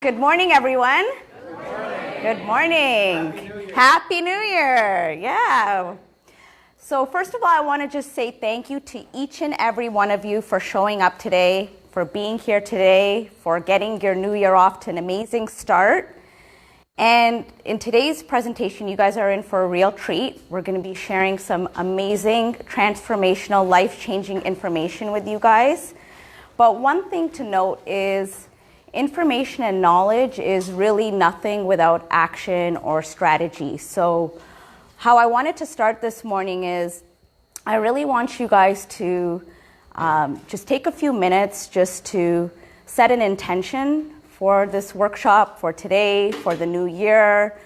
Good morning, everyone. Good morning. Happy New Year. Yeah. So first of all, I want to just say thank you to each and every one of you for showing up today, for being here today, for getting your new year off to an amazing start. And in today's presentation, you guys are in for a real treat. We're going to be sharing some amazing, transformational, life-changing information with you guys. But one thing to note is information and knowledge is really nothing without action or strategy. So how I wanted to start this morning is I really want you guys to just take a few minutes just to set an intention for this workshop, for today, for the new year,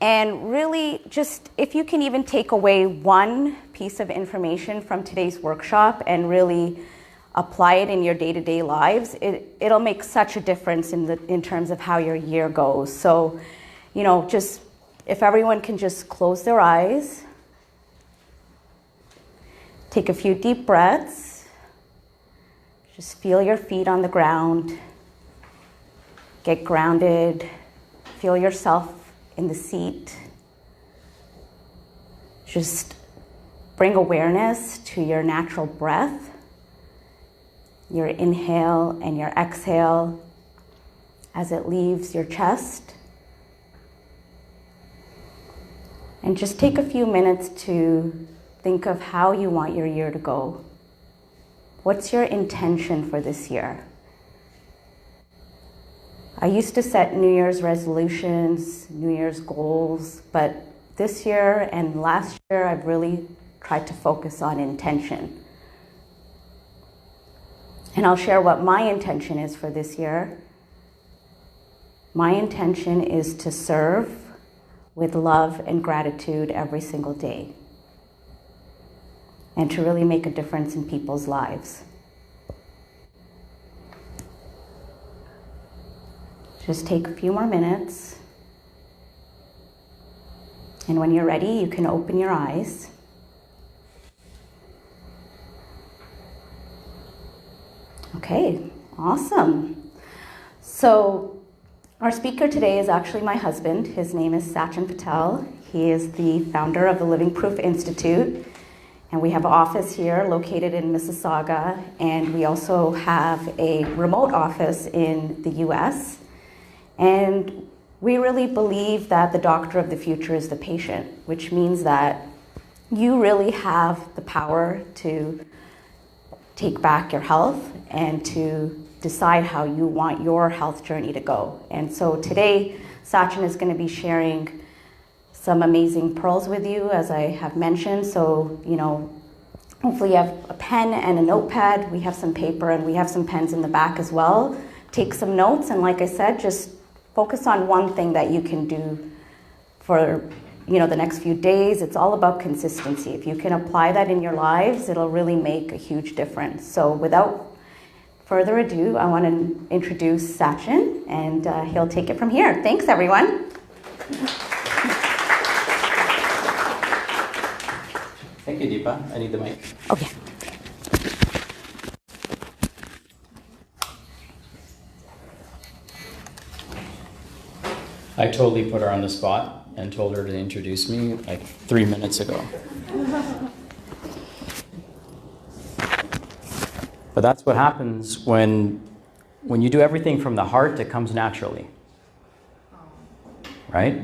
and really just if you can even take away one piece of information from today's workshop and really apply it in your day-to-day lives, it'll make such a difference in terms of how your year goes. So, you know, just if everyone can just close their eyes, take a few deep breaths, just feel your feet on the ground, get grounded, feel yourself in the seat. Just bring awareness to your natural breath, your inhale and your exhale as it leaves your chest. And just take a few minutes to think of how you want your year to go. What's your intention for this year? I used to set New Year's resolutions, New Year's goals, but this year and last year I've really tried to focus on intention. And I'll share what my intention is for this year. My intention is to serve with love and gratitude every single day, and to really make a difference in people's lives. Just take a few more minutes, and when you're ready, you can open your eyes. Okay, awesome. So our speaker today is actually my husband. His name is Sachin Patel. He is the founder of the Living Proof Institute, and we have an office here located in Mississauga, and we also have a remote office in the US. And we really believe that the doctor of the future is the patient, which means that you really have the power to take back your health and to decide how you want your health journey to go. And so today, Sachin is going to be sharing some amazing pearls with you, as I have mentioned. So, you know, hopefully you have a pen and a notepad. We have some paper and we have some pens in the back as well. Take some notes, and like I said, just focus on one thing that you can do for, you know, the next few days. It's all about consistency. If you can apply that in your lives, it'll really make a huge difference. So without further ado, I want to introduce Sachin, and he'll take it from here. Thanks, everyone. Thank you, Deepa. I need the mic. Okay. I totally put her on the spot and told her to introduce me like 3 minutes ago. But that's what happens when you do everything from the heart. It comes naturally, right?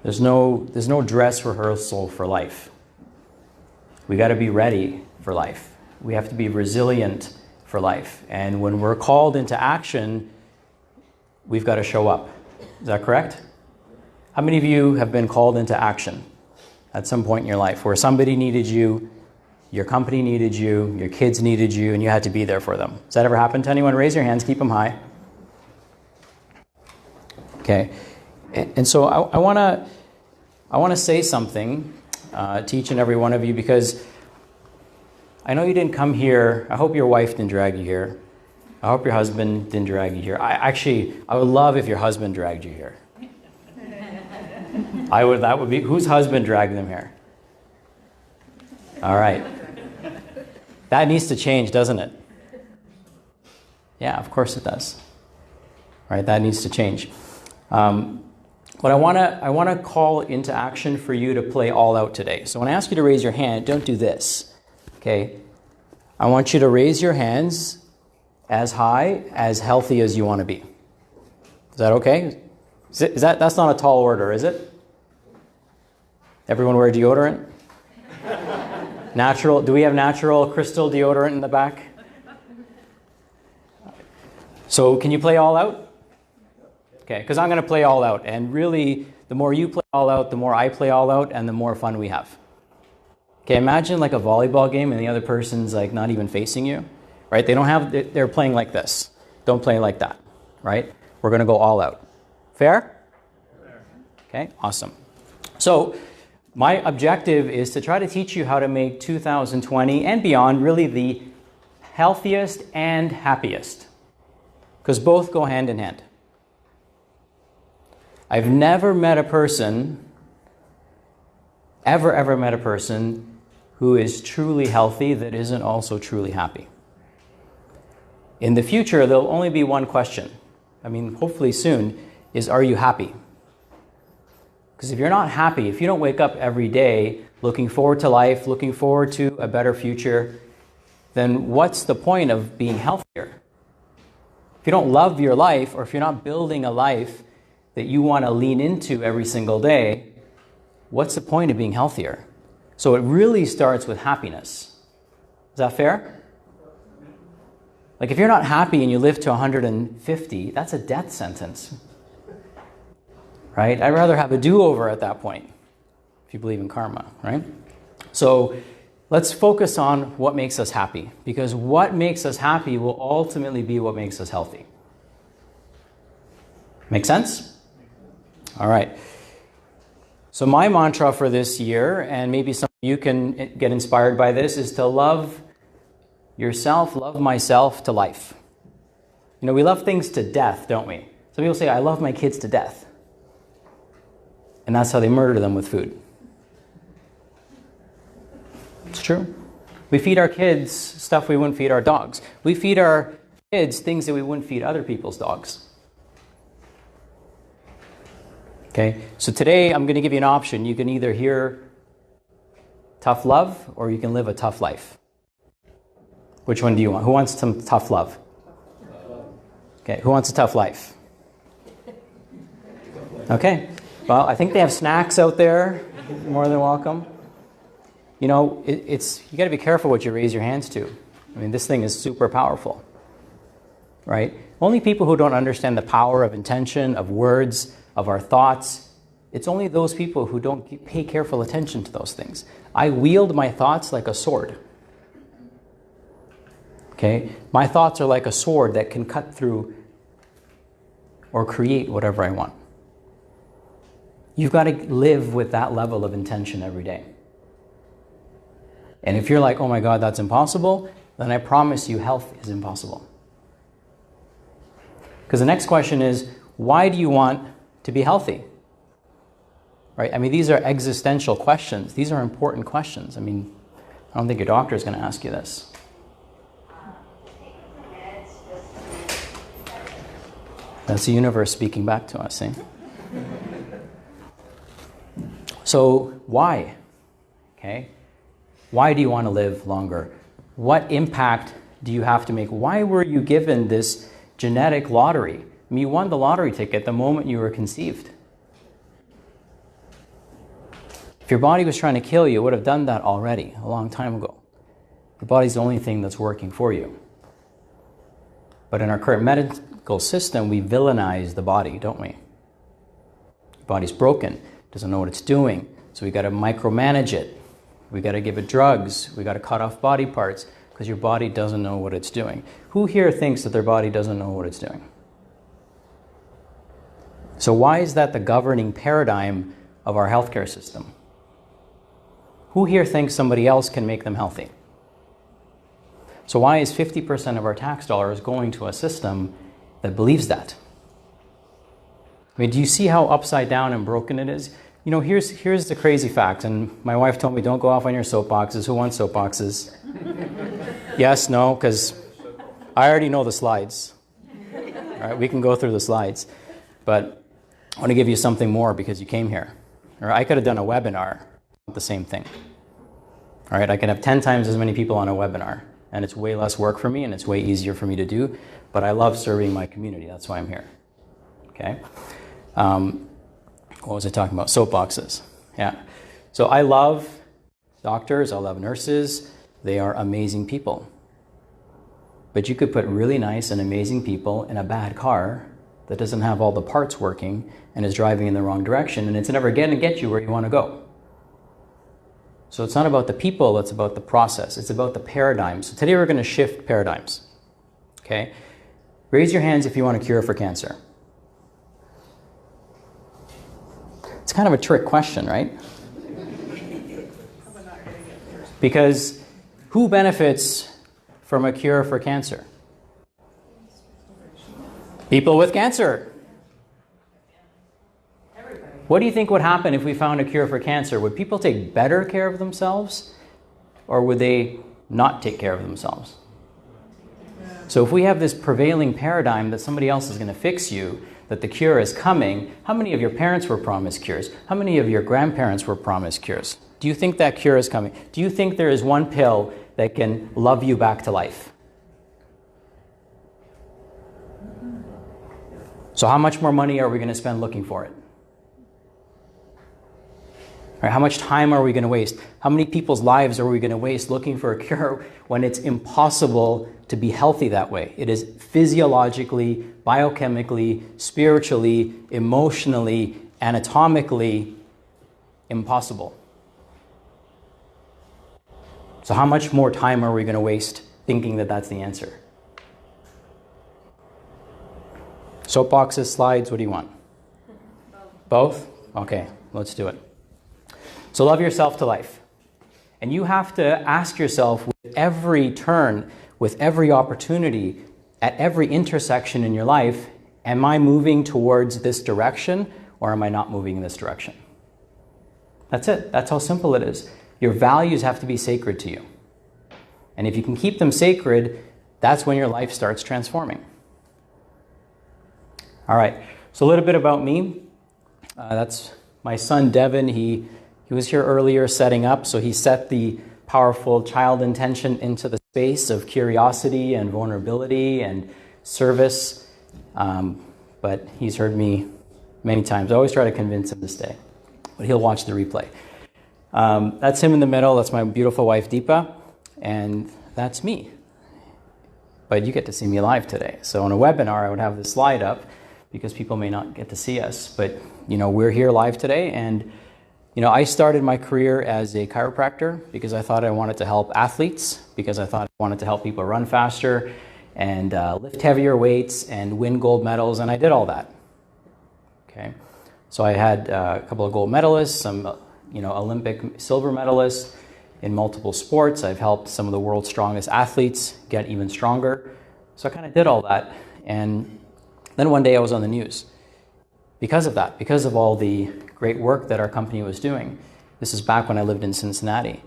There's no dress rehearsal for life. We got to be ready for life. We have to be resilient for life. And when we're called into action, we've got to show up. Is that correct? How many of you have been called into action at some point in your life where somebody needed you, your company needed you, your kids needed you, and you had to be there for them? Has that ever happened to anyone? Raise your hands, keep them high. Okay. And so I want to say something to each and every one of you, because I know you didn't come here. I hope your wife didn't drag you here. I hope your husband didn't drag you here. I would love if your husband dragged you here. That would be, whose husband dragged them here? All right. That needs to change, doesn't it? Yeah, of course it does. right? That needs to change. But I want to call into action for you to play all out today. So when I ask you to raise your hand, don't do this, okay? I want you to raise your hands as high, as healthy as you want to be. Is that okay? That's not a tall order, is it? Everyone wear deodorant? Natural, do we have natural crystal deodorant in the back? So can you play all out? Okay, because I'm going to play all out. And really, the more you play all out, the more I play all out, and the more fun we have. Okay, imagine like a volleyball game and the other person's like not even facing you, right? They're playing like this. Don't play like that, right? We're going to go all out. Fair? Okay, awesome. So my objective is to try to teach you how to make 2020 and beyond really the healthiest and happiest, because both go hand in hand. I've never met a person, ever met a person who is truly healthy that isn't also truly happy. In the future, there'll only be one question. I mean, hopefully soon, is are you happy? Because if you're not happy, if you don't wake up every day looking forward to life, looking forward to a better future, then what's the point of being healthier? If you don't love your life, or if you're not building a life that you want to lean into every single day, what's the point of being healthier? So it really starts with happiness. Is that fair? Like if you're not happy and you live to 150, that's a death sentence. Right? I'd rather have a do-over at that point, if you believe in karma, right? So let's focus on what makes us happy, because what makes us happy will ultimately be what makes us healthy. Make sense? All right. So my mantra for this year, and maybe some of you can get inspired by this, is to love yourself, love myself to life. You know, we love things to death, don't we? Some people say, I love my kids to death. And that's how they murder them with food. It's true. We feed our kids stuff we wouldn't feed our dogs. We feed our kids things that we wouldn't feed other people's dogs. Okay, so today I'm going to give you an option. You can either hear tough love or you can live a tough life. Which one do you want? Who wants some tough love? Okay, who wants a tough life? Okay, well, I think they have snacks out there. You're more than welcome. You know, you got to be careful what you raise your hands to. I mean, this thing is super powerful, right? Only people who don't understand the power of intention, of words, of our thoughts, it's only those people who don't pay careful attention to those things. I wield my thoughts like a sword. Okay? My thoughts are like a sword that can cut through or create whatever I want. You've got to live with that level of intention every day. And if you're like, oh my God, that's impossible, then I promise you health is impossible. Because the next question is, why do you want to be healthy? Right? I mean, these are existential questions. These are important questions. I mean, I don't think your doctor is going to ask you this. That's the universe speaking back to us, eh? So why? Okay? Why do you want to live longer? What impact do you have to make? Why were you given this genetic lottery? I mean, you won the lottery ticket the moment you were conceived. If your body was trying to kill you, it would have done that already, a long time ago. Your body's the only thing that's working for you. But in our current medical system, we villainize the body, don't we? Your body's broken, doesn't know what it's doing, so we got to micromanage it. We got to give it drugs. We got to cut off body parts because your body doesn't know what it's doing. Who here thinks that their body doesn't know what it's doing? So why is that the governing paradigm of our healthcare system? Who here thinks somebody else can make them healthy? So why is 50% of our tax dollars going to a system that believes that? I mean, do you see how upside down and broken it is? You know, here's the crazy fact, and my wife told me, don't go off on your soapboxes. Who wants soapboxes? Yes, no, because I already know the slides. All right, we can go through the slides, but I want to give you something more because you came here. Or I could have done a webinar, the same thing. All right, I can have 10 times as many people on a webinar, and it's way less work for me, and it's way easier for me to do, but I love serving my community. That's why I'm here. Okay? What was I talking about? Soapboxes. Yeah. So I love doctors, I love nurses. They are amazing people. But you could put really nice and amazing people in a bad car that doesn't have all the parts working and is driving in the wrong direction, and it's never going to get you where you want to go. So it's not about the people, it's about the process. It's about the paradigms. So today we're going to shift paradigms. Okay? Raise your hands if you want a cure for cancer. It's kind of a trick question, right? Because who benefits from a cure for cancer? People with cancer. What do you think would happen if we found a cure for cancer? Would people take better care of themselves, or would they not take care of themselves? So if we have this prevailing paradigm that somebody else is going to fix you, that the cure is coming, how many of your parents were promised cures? How many of your grandparents were promised cures? Do you think that cure is coming? Do you think there is one pill that can love you back to life? So how much more money are we going to spend looking for it? Right, how much time are we going to waste? How many people's lives are we going to waste looking for a cure when it's impossible to be healthy that way? It is physiologically, biochemically, spiritually, emotionally, anatomically impossible. So how much more time are we going to waste thinking that that's the answer? Soapboxes, slides, what do you want? Both? Okay, let's do it. So love yourself to life. And you have to ask yourself with every turn, with every opportunity, at every intersection in your life, am I moving towards this direction or am I not moving in this direction? That's it. That's how simple it is. Your values have to be sacred to you. And if you can keep them sacred, that's when your life starts transforming. All right. So a little bit about me. That's my son, Devin. He was here earlier setting up, so he set the powerful child intention into the space of curiosity and vulnerability and service. But he's heard me many times. I always try to convince him to stay, but he'll watch the replay. That's him in the middle. That's my beautiful wife, Deepa, and that's me. But you get to see me live today. So on a webinar, I would have this slide up because people may not get to see us. But, we're here live today, and I started my career as a chiropractor because I thought I wanted to help athletes, because I thought I wanted to help people run faster and lift heavier weights and win gold medals, and I did all that. Okay, so I had a couple of gold medalists, some Olympic silver medalists in multiple sports. I've helped some of the world's strongest athletes get even stronger. So I kind of did all that, and then one day I was on the news because of that, because of all the great work that our company was doing. This is back when I lived in Cincinnati.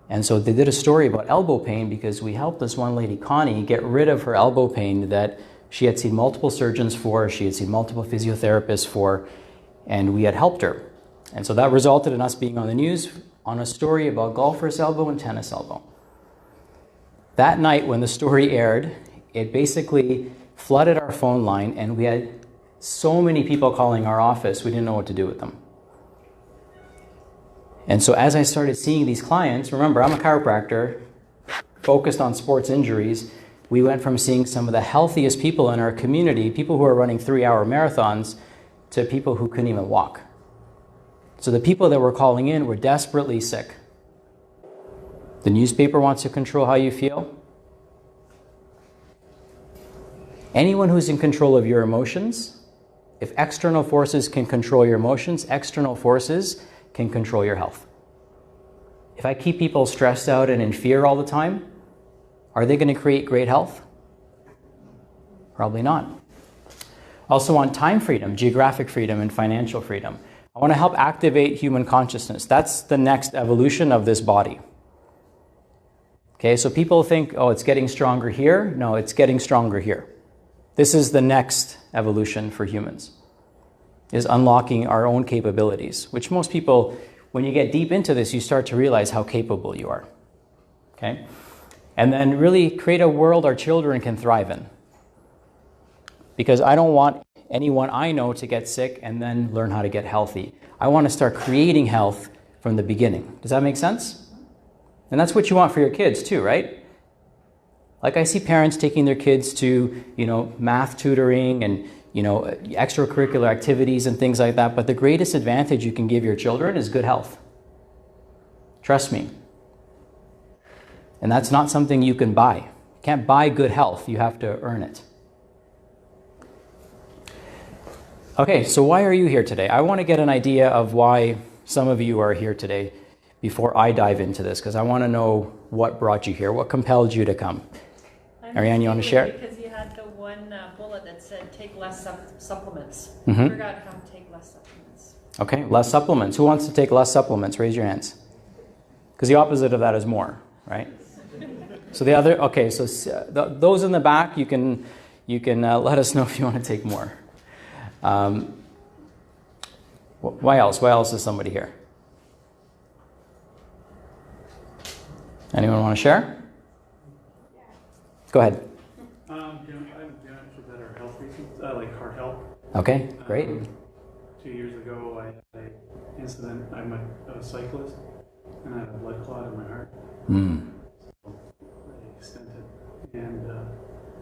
And so they did a story about elbow pain because we helped this one lady, Connie, get rid of her elbow pain that she had seen multiple surgeons for, she had seen multiple physiotherapists for, and we had helped her. And so that resulted in us being on the news on a story about golfer's elbow and tennis elbow. That night when the story aired, it basically flooded our phone line, and we had so many people calling our office, we didn't know what to do with them. And so as I started seeing these clients, remember, I'm a chiropractor focused on sports injuries. We went from seeing some of the healthiest people in our community, people who are running 3-hour marathons, to people who couldn't even walk. So the people that were calling in were desperately sick. The newspaper wants to control how you feel. Anyone who's in control of your emotions, if external forces can control your emotions, external forces can control your health. If I keep people stressed out and in fear all the time, are they going to create great health? Probably not. I also want time freedom, geographic freedom, and financial freedom. I want to help activate human consciousness. That's the next evolution of this body. Okay, so people think, oh, it's getting stronger here. No, it's getting stronger here. This is the next evolution for humans, is unlocking our own capabilities, which most people, when you get deep into this, you start to realize how capable you are. Okay? And then really create a world our children can thrive in. Because I don't want anyone I know to get sick and then learn how to get healthy. I want to start creating health from the beginning. Does that make sense? And that's what you want for your kids too, right? Like I see parents taking their kids to, math tutoring and, extracurricular activities and things like that. But the greatest advantage you can give your children is good health. Trust me. And that's not something you can buy. You can't buy good health. You have to earn it. Okay, so why are you here today? I want to get an idea of why some of you are here today before I dive into this, because I want to know what brought you here, what compelled you to come. Ariane, you want to share? Because you had the one bullet that said take less supplements. Mm-hmm. I forgot how to take less supplements. Okay, less supplements. Who wants to take less supplements? Raise your hands. Because the opposite of that is more, right? So the other, okay, so those in the back, you can let us know if you want to take more. Why else? Why else is somebody here? Anyone want to share? Go ahead. I'm doing it for better health reasons, like heart health. Okay, great. 2 years ago, I had an incident. I'm a cyclist, and I had a blood clot in my heart. So I stented, and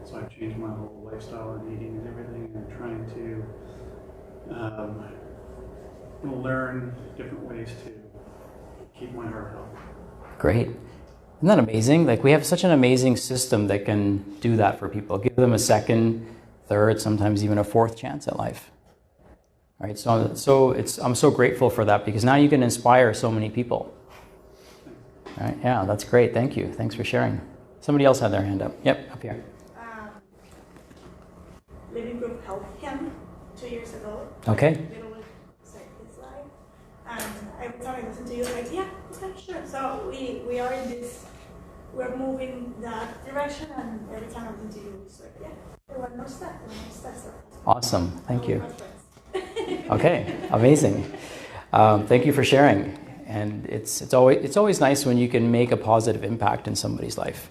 so I've changed my whole lifestyle and eating and everything, and trying to learn different ways to keep my heart healthy. Great. Isn't that amazing? Like, we have such an amazing system that can do that for people. Give them a second, third, sometimes even a fourth chance at life. All right, so I'm so grateful for that, because now you can inspire so many people. All right, yeah, that's great. Thank you. Thanks for sharing. Somebody else had their hand up. Yep, up here. Living Proof helped him 2 years ago. Okay. Literally saved his life. And every time I listen to you, like, yeah, okay, sure. So we are in this, we're moving that direction, and every time I listen to you, it's like, yeah, one more step. So Awesome. Thank you. my friends. Okay, amazing. Thank you for sharing. And it's always nice when you can make a positive impact in somebody's life.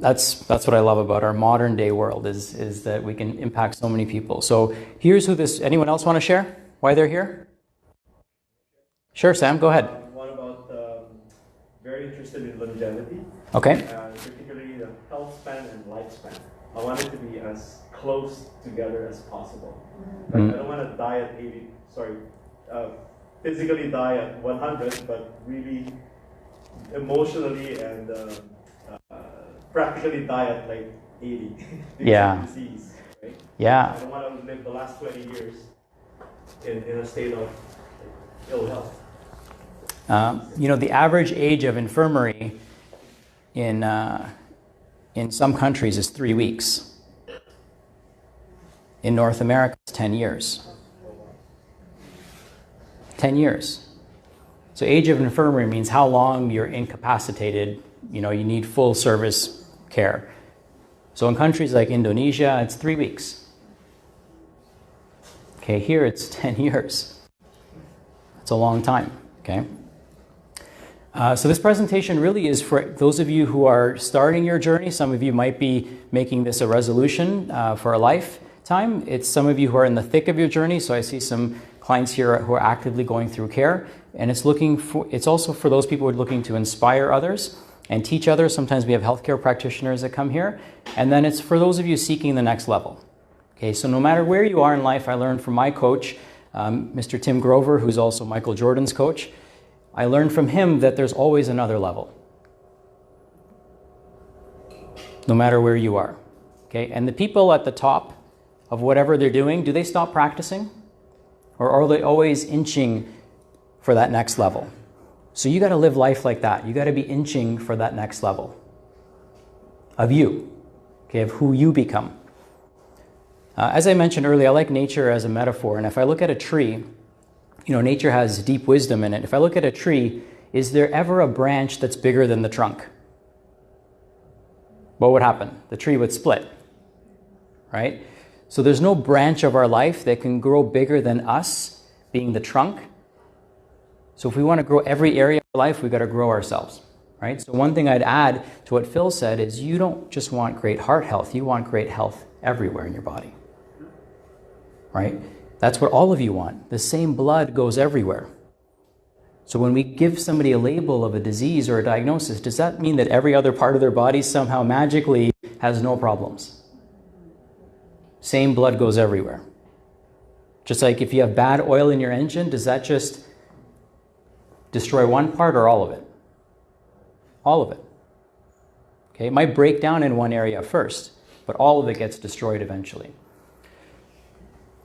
That's what I love about our modern day world is that we can impact so many people. So here's who this. Anyone else want to share why they're here? Sure, Sam. Go ahead. One about very interested in longevity. Okay. Particularly the health span and lifespan. I want it to be as close together as possible. Like, I don't want to die at 80. Physically die at 100, but really emotionally and practically die at like 80 because of disease, right? Yeah. I don't want to live the last 20 years in a state of ill health. The average age of infirmary in some countries is 3 weeks. In North America, it's 10 years. 10 years. So age of infirmary means how long you're incapacitated, you need full service care. So in countries like Indonesia, it's 3 weeks. Okay, here it's 10 years. It's a long time, okay? So this presentation really is for those of you who are starting your journey. Some of you might be making this a resolution for a lifetime. It's some of you who are in the thick of your journey. So I see some clients here who are actively going through care. And it's also for those people who are looking to inspire others and teach others. Sometimes we have healthcare practitioners that come here. And then it's for those of you seeking the next level. Okay, so no matter where you are in life, I learned from my coach, Mr. Tim Grover, who's also Michael Jordan's coach. I learned from him that there's always another level. No matter where you are. Okay, and the people at the top of whatever they're doing, do they stop practicing? Or are they always inching for that next level? So you got to live life like that. You got to be inching for that next level of you, okay, of who you become. As I mentioned earlier, I like nature as a metaphor. And if I look at a tree, nature has deep wisdom in it. If I look at a tree, is there ever a branch that's bigger than the trunk? What would happen? The tree would split. right? So there's no branch of our life that can grow bigger than us being the trunk. So if we want to grow every area of our life, we've got to grow ourselves, right? So one thing I'd add to what Phil said is you don't just want great heart health, you want great health everywhere in your body, right? That's what all of you want. The same blood goes everywhere. So when we give somebody a label of a disease or a diagnosis, does that mean that every other part of their body somehow magically has no problems? Same blood goes everywhere. Just like if you have bad oil in your engine, does that just destroy one part or all of it? All of it. Okay, it might break down in one area first, but all of it gets destroyed eventually.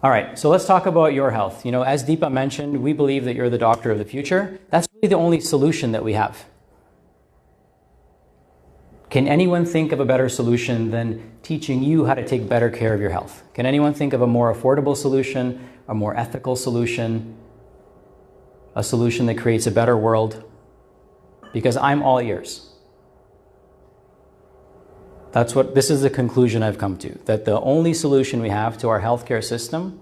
All right, so let's talk about your health. You know, as Deepa mentioned, we believe that you're the doctor of the future. That's really the only solution that we have. Can anyone think of a better solution than teaching you how to take better care of your health? Can anyone think of a more affordable solution, a more ethical solution, a solution that creates a better world? Because I'm all ears. This is the conclusion I've come to, that the only solution we have to our healthcare system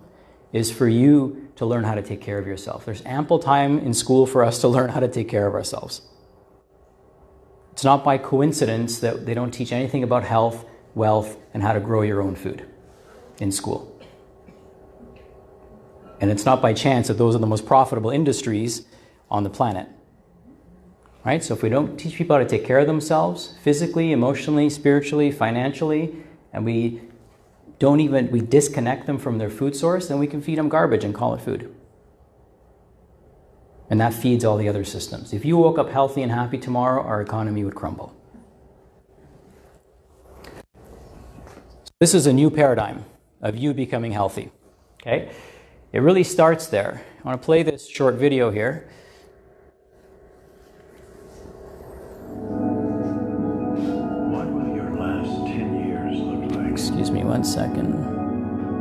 is for you to learn how to take care of yourself. There's ample time in school for us to learn how to take care of ourselves. It's not by coincidence that they don't teach anything about health, wealth, and how to grow your own food in school. And it's not by chance that those are the most profitable industries on the planet. Right? So if we don't teach people how to take care of themselves, physically, emotionally, spiritually, financially, and we disconnect them from their food source, then we can feed them garbage and call it food. And that feeds all the other systems. If you woke up healthy and happy tomorrow, our economy would crumble. This is a new paradigm of you becoming healthy. Okay? It really starts there. I want to play this short video here. Excuse me 1 second.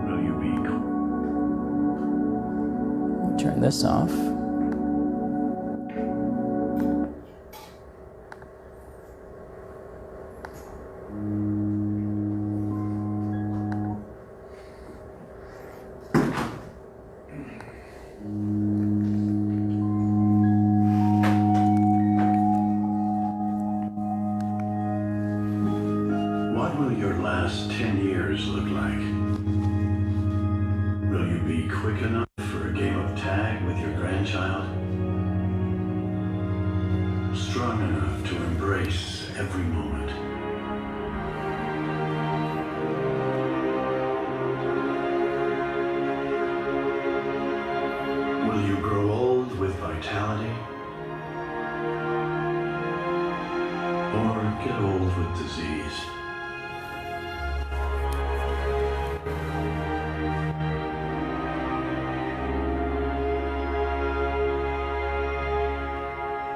Will you be? Turn this off. What will your last 10 years look like? Will you be quick enough for a game of tag with your grandchild? Strong enough to embrace every moment? Will you grow old with vitality? Or get old with disease?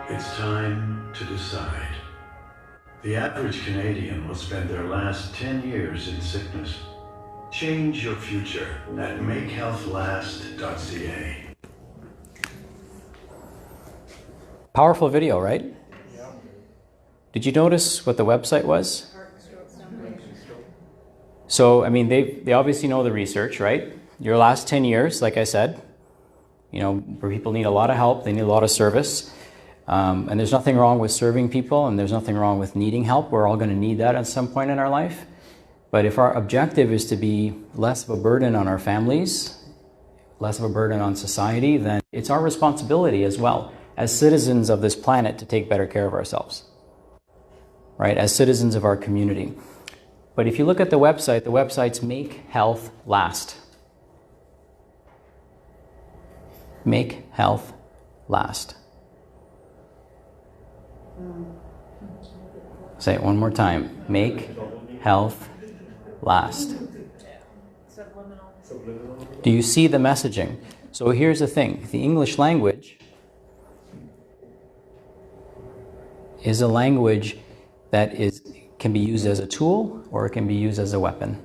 It's time to decide. The average Canadian will spend their last 10 years in sickness. Change your future at makehealthlast.ca. Powerful video, right? Yeah. Did you notice what the website was? So, I mean, they obviously know the research, right? Your last 10 years, like I said, you know, where people need a lot of help, they need a lot of service. And there's nothing wrong with serving people, and there's nothing wrong with needing help. We're all going to need that at some point in our life. But if our objective is to be less of a burden on our families, less of a burden on society, then it's our responsibility as well, as citizens of this planet, to take better care of ourselves, right? As citizens of our community. But if you look at the website's Make Health Last. Make Health Last. Say it one more time. Make health last. Do you see the messaging? So here's the thing. The English language is a language that can be used as a tool or it can be used as a weapon.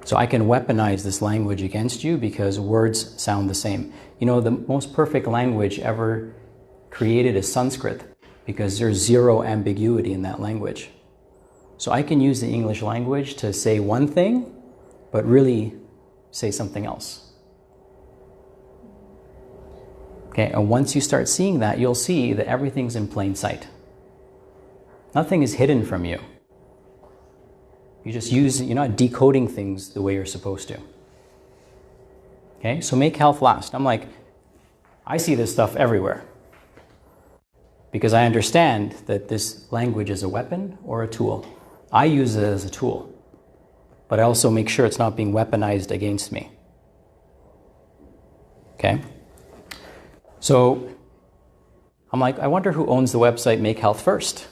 So I can weaponize this language against you because words sound the same. You know, the most perfect language ever created is Sanskrit because there's zero ambiguity in that language. So I can use the English language to say one thing, but really say something else. Okay, and once you start seeing that, you'll see that everything's in plain sight. Nothing is hidden from you. You're not decoding things the way you're supposed to. Okay, so make health last. I'm like, I see this stuff everywhere because I understand that this language is a weapon or a tool. I use it as a tool, but I also make sure it's not being weaponized against me. Okay? So I'm like, I wonder who owns the website Make Health First.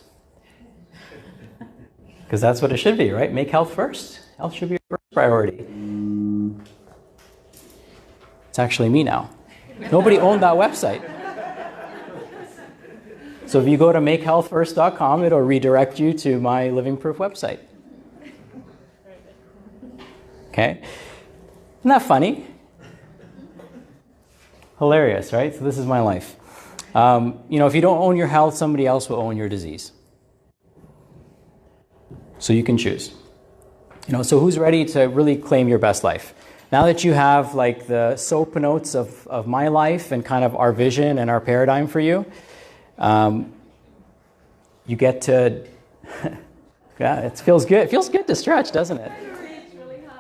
Because that's what it should be, right? Make health first. Health should be your first priority. It's actually me now. Nobody owned that website. So if you go to makehealthfirst.com, it'll redirect you to my Living Proof website. Okay? Isn't that funny? Hilarious, right? So this is my life. If you don't own your health, somebody else will own your disease. So you can choose. So who's ready to really claim your best life? Now that you have like the soap notes of my life and kind of our vision and our paradigm for you, you get to, yeah, it feels good. It feels good to stretch, doesn't it?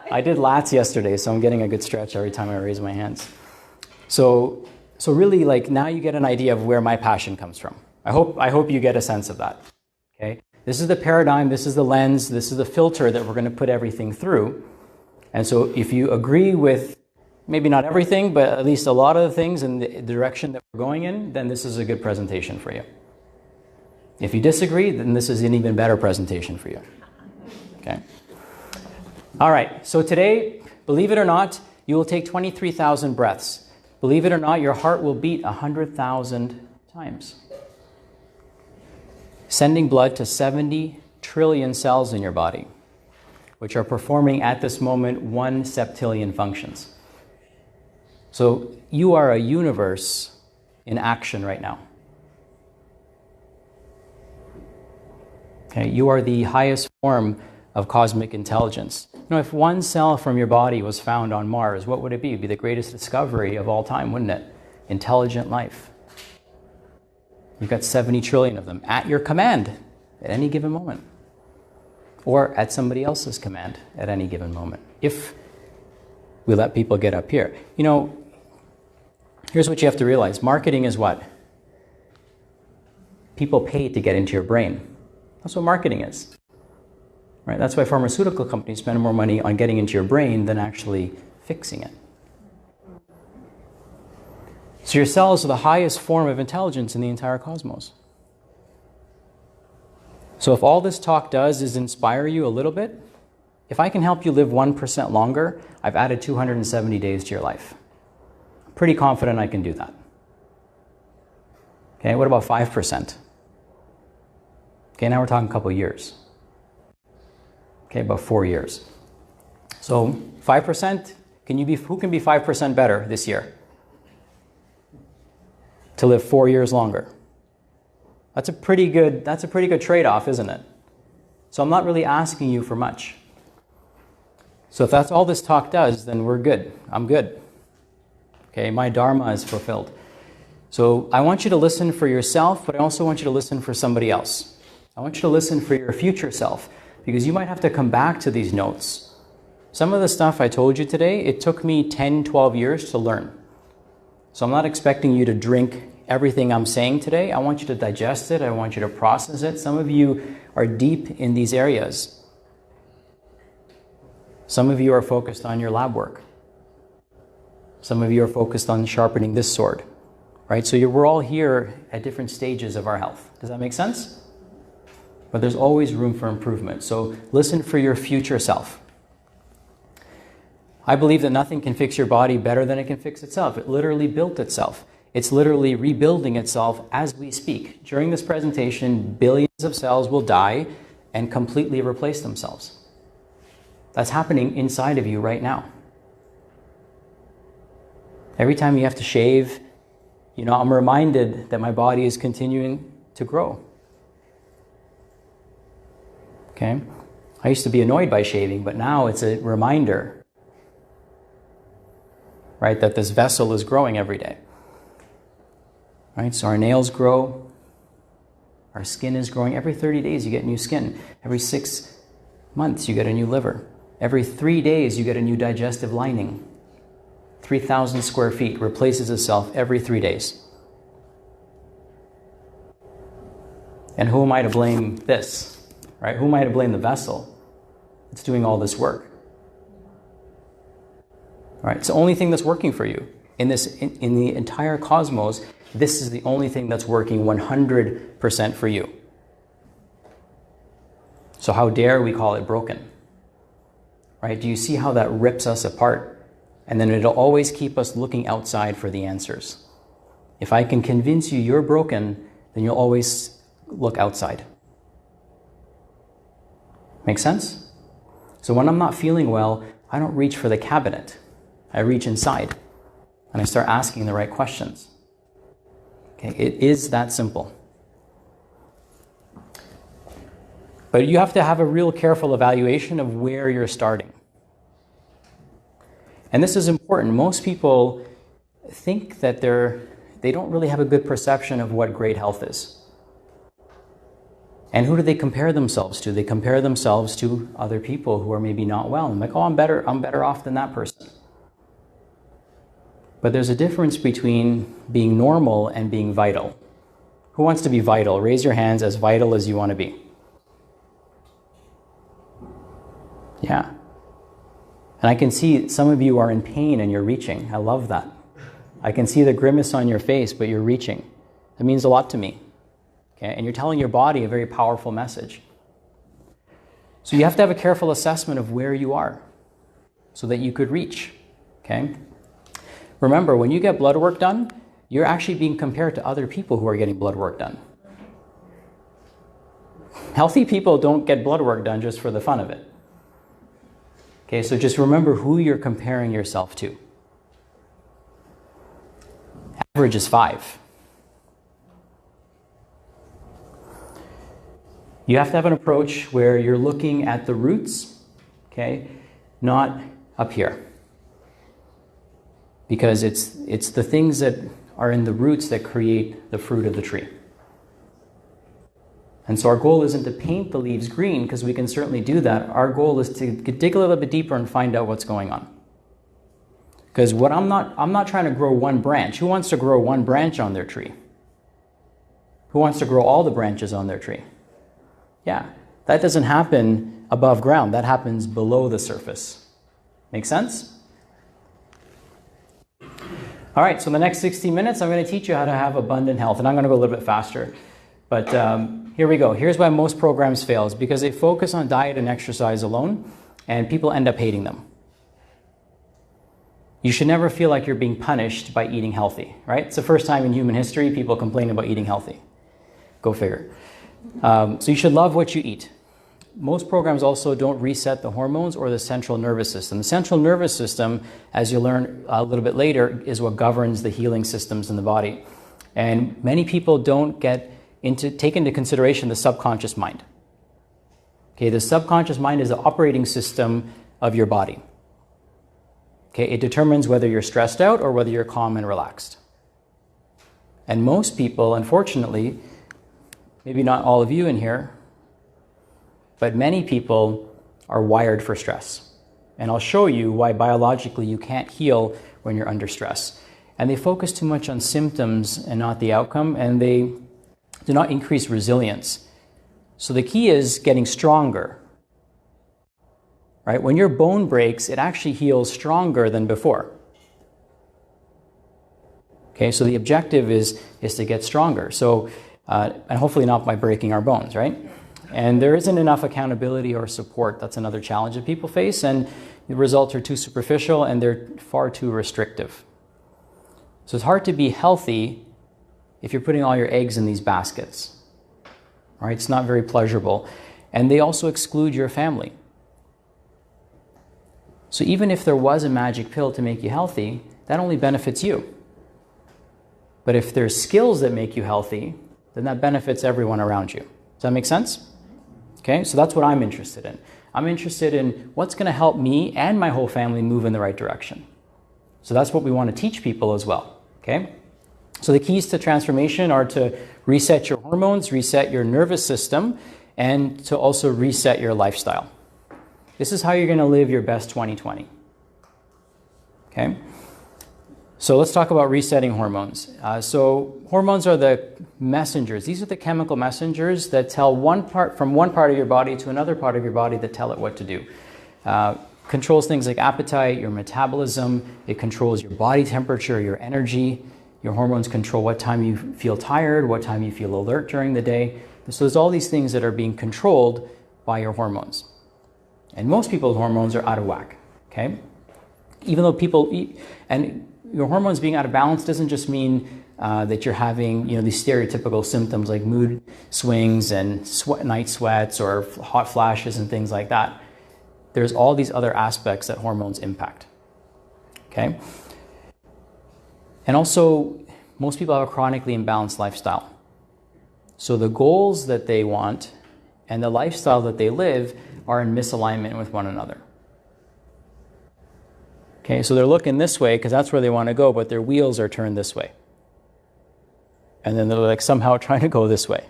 I did lats yesterday, so I'm getting a good stretch every time I raise my hands. So really, like, now you get an idea of where my passion comes from. I hope you get a sense of that. Okay? This is the paradigm, this is the lens, this is the filter that we're going to put everything through. And so if you agree with maybe not everything, but at least a lot of the things in the direction that we're going in, then this is a good presentation for you. If you disagree, then this is an even better presentation for you. Okay? All right, so today, believe it or not, you will take 23,000 breaths. Believe it or not, your heart will beat 100,000 times, sending blood to 70 trillion cells in your body, which are performing at this moment 1 septillion functions. So you are a universe in action right now. Okay, you are the highest form of cosmic intelligence. If one cell from your body was found on Mars, what would it be? It'd be the greatest discovery of all time, wouldn't it? Intelligent life. You've got 70 trillion of them at your command at any given moment, or at somebody else's command at any given moment, if we let people get up here. Here's what you have to realize. Marketing is what? People pay to get into your brain. That's what marketing is. Right? That's why pharmaceutical companies spend more money on getting into your brain than actually fixing it. So your cells are the highest form of intelligence in the entire cosmos. So if all this talk does is inspire you a little bit, if I can help you live 1% longer, I've added 270 days to your life. I'm pretty confident I can do that. Okay, what about 5%? Okay, now we're talking a couple of years. Okay, about 4 years. So 5%, who can be 5% better this year? To live 4 years longer. That's a pretty good trade-off, isn't it? So I'm not really asking you for much. So if that's all this talk does, then we're good. I'm good. Okay, my dharma is fulfilled. So I want you to listen for yourself, but I also want you to listen for somebody else. I want you to listen for your future self, because you might have to come back to these notes. Some of the stuff I told you today, it took me 10, 12 years to learn. So I'm not expecting you to drink everything I'm saying today. I want you to digest it. I want you to process it. Some of you are deep in these areas. Some of you are focused on your lab work. Some of you are focused on sharpening this sword, right? So we're all here at different stages of our health. Does that make sense? But there's always room for improvement. So listen for your future self. I believe that nothing can fix your body better than it can fix itself. It literally built itself. It's literally rebuilding itself as we speak. During this presentation, billions of cells will die and completely replace themselves. That's happening inside of you right now. Every time you have to shave, I'm reminded that my body is continuing to grow. Okay? I used to be annoyed by shaving, but now it's a reminder, right, that this vessel is growing every day. Right? So our nails grow, our skin is growing. Every 30 days you get new skin. Every 6 months you get a new liver. Every 3 days you get a new digestive lining. 3,000 square feet replaces itself every 3 days. And who am I to blame this? Right? Who am I to blame the vessel? It's doing all this work. All right? It's the only thing that's working for you. In the entire cosmos, this is the only thing that's working 100% for you. So how dare we call it broken? Right? Do you see how that rips us apart? And then it'll always keep us looking outside for the answers. If I can convince you you're broken, then you'll always look outside. Make sense? So when I'm not feeling well, I don't reach for the cabinet. I reach inside and I start asking the right questions. Okay, it is that simple. But you have to have a real careful evaluation of where you're starting. And this is important. Most people think that they don't really have a good perception of what great health is. And who do they compare themselves to? They compare themselves to other people who are maybe not well. And like, oh, I'm better off than that person. But there's a difference between being normal and being vital. Who wants to be vital? Raise your hands, as vital as you want to be. Yeah. And I can see some of you are in pain and you're reaching. I love that. I can see the grimace on your face, but you're reaching. That means a lot to me. Okay? And you're telling your body a very powerful message. So you have to have a careful assessment of where you are so that you could reach. Okay? Remember, when you get blood work done, you're actually being compared to other people who are getting blood work done. Healthy people don't get blood work done just for the fun of it. Okay, so just remember who you're comparing yourself to. Average is 5. You have to have an approach where you're looking at the roots, okay, not up here. Because it's the things that are in the roots that create the fruit of the tree. And so our goal isn't to paint the leaves green, because we can certainly do that. Our goal is to dig a little bit deeper and find out what's going on. Because I'm not trying to grow one branch. Who wants to grow one branch on their tree? Who wants to grow all the branches on their tree? Yeah, that doesn't happen above ground. That happens below the surface. Make sense? All right, so in the next 60 minutes, I'm going to teach you how to have abundant health. And I'm going to go a little bit faster. But here we go. Here's why most programs fail. Is because they focus on diet and exercise alone, and people end up hating them. You should never feel like you're being punished by eating healthy, right? It's the first time in human history people complain about eating healthy. Go figure. So you should love what you eat. Most programs also don't reset the hormones or the central nervous system. The central nervous system, as you'll learn a little bit later, is what governs the healing systems in the body. And many people don't take into consideration the subconscious mind. Okay, the subconscious mind is the operating system of your body. Okay, it determines whether you're stressed out or whether you're calm and relaxed. And most people, unfortunately, maybe not all of you in here, but many people are wired for stress. And I'll show you why biologically you can't heal when you're under stress. And they focus too much on symptoms and not the outcome, and they do not increase resilience. So the key is getting stronger. Right? When your bone breaks, it actually heals stronger than before. Okay, so the objective is to get stronger. So, and hopefully not by breaking our bones, right? And there isn't enough accountability or support. That's another challenge that people face, and the results are too superficial and they're far too restrictive. So it's hard to be healthy if you're putting all your eggs in these baskets. All right? It's not very pleasurable. And they also exclude your family. So even if there was a magic pill to make you healthy, that only benefits you. But if there's skills that make you healthy, then that benefits everyone around you. Does that make sense? Okay, so that's what I'm interested in. I'm interested in what's going to help me and my whole family move in the right direction. So that's what we want to teach people as well. Okay, so the keys to transformation are to reset your hormones, reset your nervous system, and to also reset your lifestyle. This is how you're going to live your best 2020. Okay, so let's talk about resetting hormones. So hormones are the messengers. These are the chemical messengers that tell from one part of your body to another part of your body that tell it what to do. Controls things like appetite, your metabolism. It controls your body temperature, your energy. Your hormones control what time you feel tired, what time you feel alert during the day. So there's all these things that are being controlled by your hormones. And most people's hormones are out of whack, okay? Even though people eat, and your hormones being out of balance doesn't just mean that you're having, these stereotypical symptoms like mood swings and night sweats or hot flashes and things like that. There's all these other aspects that hormones impact, okay? And also, most people have a chronically imbalanced lifestyle. So the goals that they want and the lifestyle that they live are in misalignment with one another. Okay, so they're looking this way because that's where they want to go, but their wheels are turned this way. And then they're like somehow trying to go this way.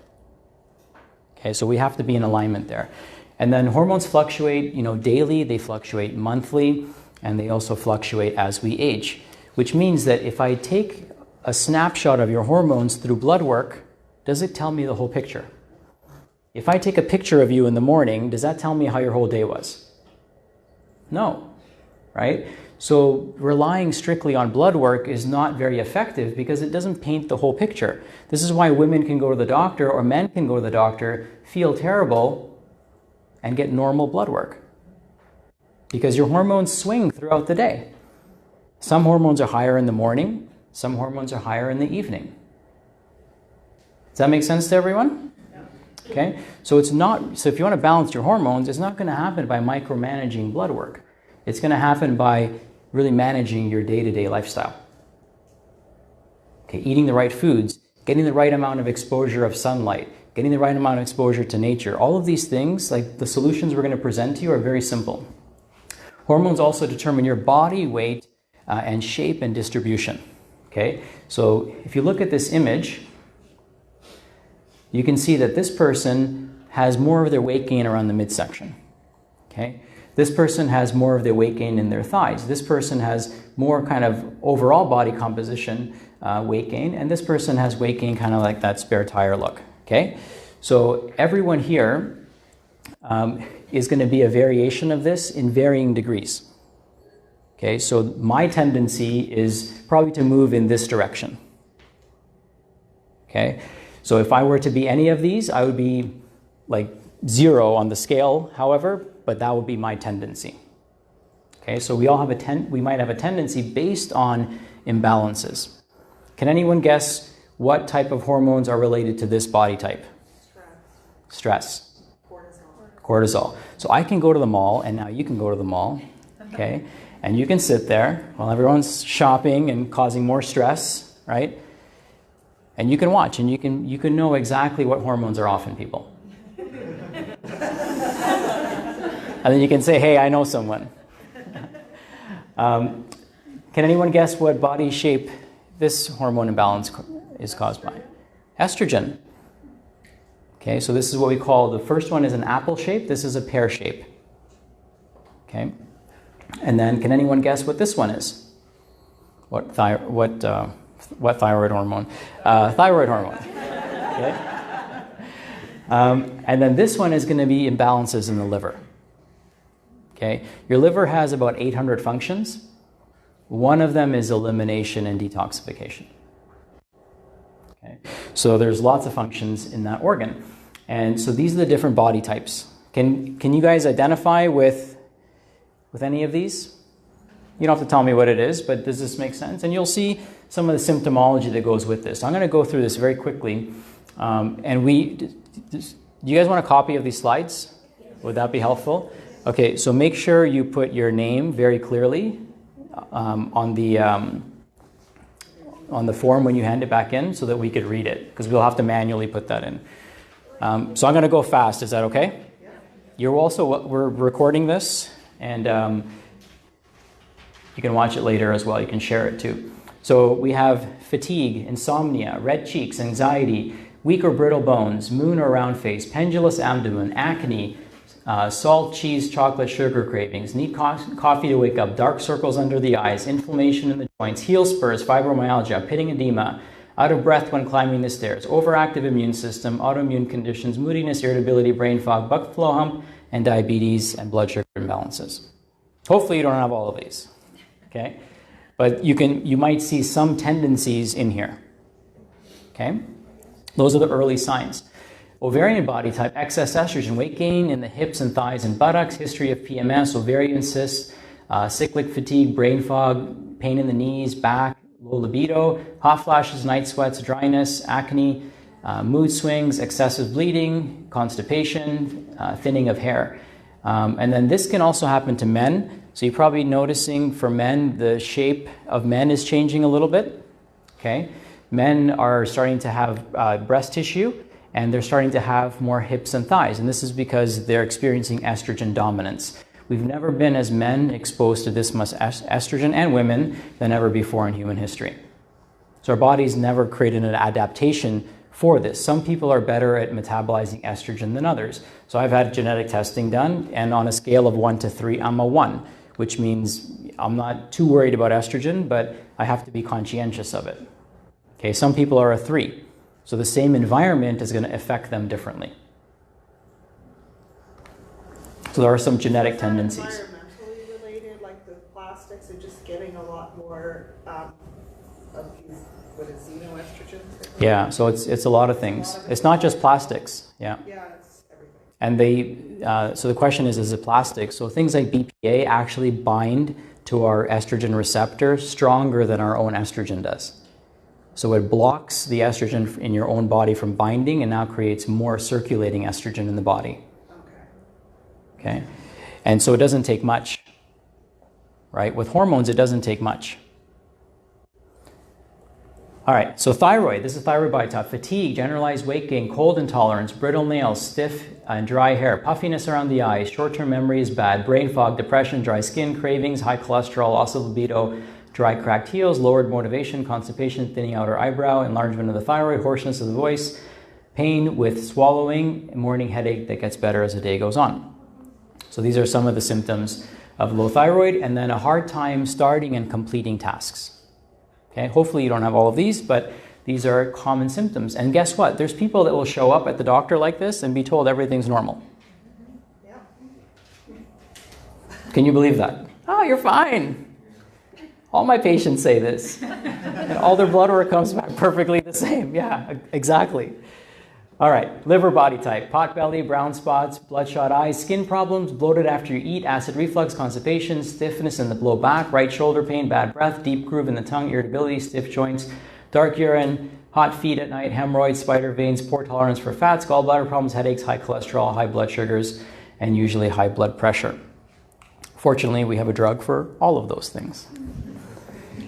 Okay, so we have to be in alignment there. And then hormones fluctuate, daily, they fluctuate monthly, and they also fluctuate as we age, which means that if I take a snapshot of your hormones through blood work, does it tell me the whole picture? If I take a picture of you in the morning, does that tell me how your whole day was? No, right? So relying strictly on blood work is not very effective because it doesn't paint the whole picture. This is why women can go to the doctor or men can go to the doctor, feel terrible, and get normal blood work. Because your hormones swing throughout the day. Some hormones are higher in the morning, some hormones are higher in the evening. Does that make sense to everyone? Okay, so if you want to balance your hormones, it's not going to happen by micromanaging blood work. It's going to happen by really managing your day-to-day lifestyle. Okay, eating the right foods, getting the right amount of exposure of sunlight, getting the right amount of exposure to nature. All of these things, like the solutions we're going to present to you, are very simple. Hormones also determine your body weight and shape and distribution. Okay, so if you look at this image, you can see that this person has more of their weight gain around the midsection. Okay, this person has more of their weight gain in their thighs. This person has more kind of overall body composition weight gain, and this person has weight gain kind of like that spare tire look. Okay, so everyone here is going to be a variation of this in varying degrees. Okay, so my tendency is probably to move in this direction. Okay, so if I were to be any of these, I would be like 0 on the scale, however, but that would be my tendency. Okay, so we all have we might have a tendency based on imbalances. Can anyone guess what type of hormones are related to this body type? Stress. Cortisol. So I can go to the mall, and now you can go to the mall, okay? And you can sit there while everyone's shopping and causing more stress, right? And you can watch, and you can know exactly what hormones are off in people. And then you can say, hey, I know someone. Can anyone guess what body shape this hormone imbalance is caused by? Estrogen. Okay, so this is what we call, the first one is an apple shape, this is a pear shape. Okay, and then can anyone guess what this one is? What thyroid hormone? Thyroid hormone. Okay. And then this one is going to be imbalances in the liver. Okay, your liver has about 800 functions. One of them is elimination and detoxification. Okay, so there's lots of functions in that organ, and so these are the different body types. Can you guys identify with any of these? You don't have to tell me what it is, but does this make sense? And you'll see some of the symptomology that goes with this. So I'm going to go through this very quickly. Do you guys want a copy of these slides? Would that be helpful? Okay, so make sure you put your name very clearly on the form when you hand it back in so that we could read it, because we'll have to manually put that in. So I'm going to go fast. Is that okay? we're recording this, and you can watch it later as well. You can share it too. So we have fatigue, insomnia, red cheeks, anxiety, weak or brittle bones, moon or round face, pendulous abdomen, acne, salt, cheese, chocolate, sugar cravings, need coffee to wake up, dark circles under the eyes, inflammation in the joints, heel spurs, fibromyalgia, pitting edema, out of breath when climbing the stairs, overactive immune system, autoimmune conditions, moodiness, irritability, brain fog, buckflow hump, and diabetes and blood sugar imbalances. Hopefully you don't have all of these, okay? But you might see some tendencies in here, okay? Those are the early signs. Ovarian body type, excess estrogen, weight gain in the hips and thighs and buttocks, history of PMS, ovarian cysts, cyclic fatigue, brain fog, pain in the knees, back, low libido, hot flashes, night sweats, dryness, acne, mood swings, excessive bleeding, constipation, thinning of hair. And then this can also happen to men. So you're probably noticing for men, the shape of men is changing a little bit, okay? Men are starting to have breast tissue, and they're starting to have more hips and thighs. And this is because they're experiencing estrogen dominance. We've never been, as men, exposed to this much estrogen, and women, than ever before in human history. So our bodies never created an adaptation for this. Some people are better at metabolizing estrogen than others. So I've had genetic testing done, and on a scale of 1 to 3, I'm a 1, which means I'm not too worried about estrogen, but I have to be conscientious of it. Okay, some people are a 3. So the same environment is going to affect them differently. So there are some genetic tendencies. Environmentally related, like the plastics are just getting a lot more of these, what is xenoestrogens? Yeah, so it's a lot of things. It's not just plastics. Yeah. Yeah, it's everything. And so the question is it plastic? So things like BPA actually bind to our estrogen receptor stronger than our own estrogen does. So it blocks the estrogen in your own body from binding and now creates more circulating estrogen in the body. Okay? And so it doesn't take much, right? With hormones, it doesn't take much. All right, so thyroid. This is thyroid body type. Fatigue, generalized weight gain, cold intolerance, brittle nails, stiff and dry hair, puffiness around the eyes, short-term memory is bad, brain fog, depression, dry skin, cravings, high cholesterol, loss of libido, dry cracked heels, lowered motivation, constipation, thinning outer eyebrow, enlargement of the thyroid, hoarseness of the voice, pain with swallowing, morning headache that gets better as the day goes on. So these are some of the symptoms of low thyroid, and then a hard time starting and completing tasks. Okay, hopefully you don't have all of these, but these are common symptoms. And guess what? There's people that will show up at the doctor like this and be told everything's normal. Yeah. Can you believe that? Oh, you're fine. All my patients say this. And all their blood work comes back perfectly the same. Yeah, exactly. All right, liver body type, pot belly, brown spots, bloodshot eyes, skin problems, bloated after you eat, acid reflux, constipation, stiffness in the low back, right shoulder pain, bad breath, deep groove in the tongue, irritability, stiff joints, dark urine, hot feet at night, hemorrhoids, spider veins, poor tolerance for fats, gallbladder problems, headaches, high cholesterol, high blood sugars, and usually high blood pressure. Fortunately, we have a drug for all of those things.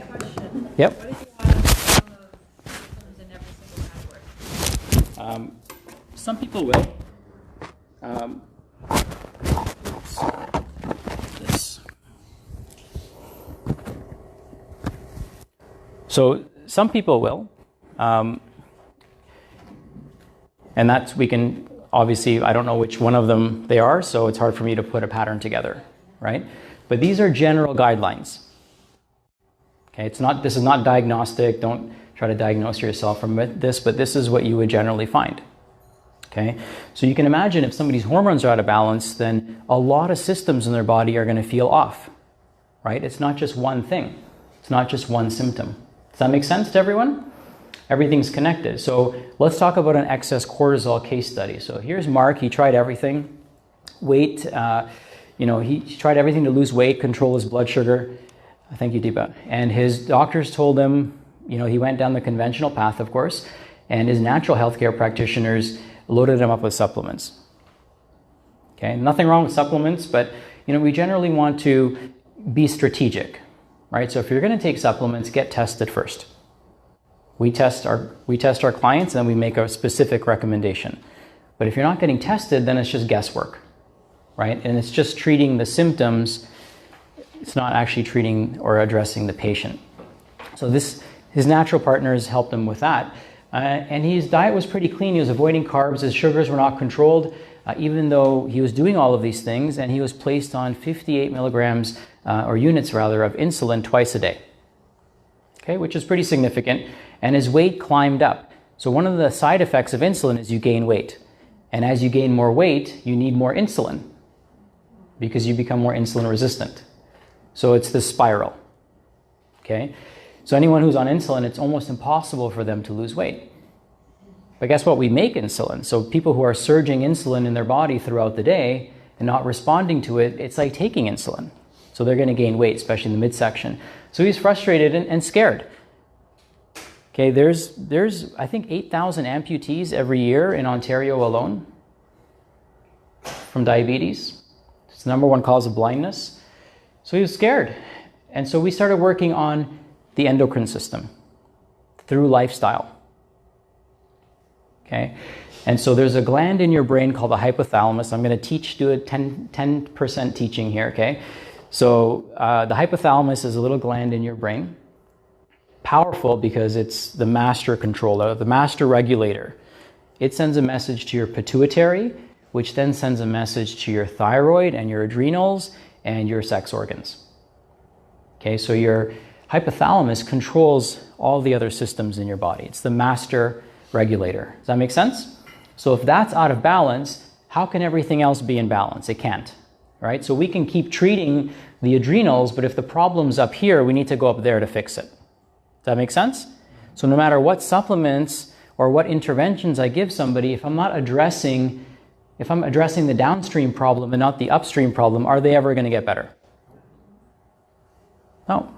Question. Yep. What if you want some of symptoms in every single category? Some people will. So some people will. And that's, we can, obviously, I don't know which one of them they are, so it's hard for me to put a pattern together, right? But these are general guidelines. Okay, this is not diagnostic. Don't try to diagnose yourself from this, but this is what you would generally find. Okay, so you can imagine if somebody's hormones are out of balance, then a lot of systems in their body are going to feel off, right? It's not just one thing. It's not just one symptom. Does that make sense to everyone? Everything's connected. So let's talk about an excess cortisol case study. So here's Mark. He tried everything. Weight, he tried everything to lose weight, control his blood sugar. Thank you, Deepa. And his doctors told him, he went down the conventional path, of course, and his natural healthcare practitioners loaded him up with supplements. Okay, nothing wrong with supplements, but we generally want to be strategic, right? So if you're going to take supplements, get tested first. We test our clients and then we make a specific recommendation. But if you're not getting tested, then it's just guesswork. right? And it's just treating the symptoms. It's not actually treating or addressing the patient. So his natural partners helped him with that. And his diet was pretty clean. He was avoiding carbs. His sugars were not controlled, even though he was doing all of these things. And he was placed on 58 milligrams, or units rather, of insulin twice a day. Okay, which is pretty significant. And his weight climbed up. So one of the side effects of insulin is you gain weight. And as you gain more weight, you need more insulin because you become more insulin resistant. So it's this spiral. Okay? So anyone who's on insulin, it's almost impossible for them to lose weight. But guess what? We make insulin. So people who are surging insulin in their body throughout the day and not responding to it, it's like taking insulin. So they're going to gain weight, especially in the midsection. So he's frustrated and scared. Okay, there's I think 8,000 amputees every year in Ontario alone from diabetes. It's the number one cause of blindness. So he was scared. And so we started working on the endocrine system through lifestyle. Okay? And so there's a gland in your brain called the hypothalamus. I'm going to do a 10% teaching here, okay? So the hypothalamus is a little gland in your brain. Powerful because it's the master controller, the master regulator. It sends a message to your pituitary, which then sends a message to your thyroid and your adrenals and your sex organs. Okay, so your hypothalamus controls all the other systems in your body. It's the master regulator. Does that make sense? So if that's out of balance, how can everything else be in balance? It can't, right? So we can keep treating the adrenals, but if the problem's up here, we need to go up there to fix it. Does that make sense? So no matter what supplements or what interventions I give somebody, if I'm addressing the downstream problem and not the upstream problem, are they ever going to get better? No.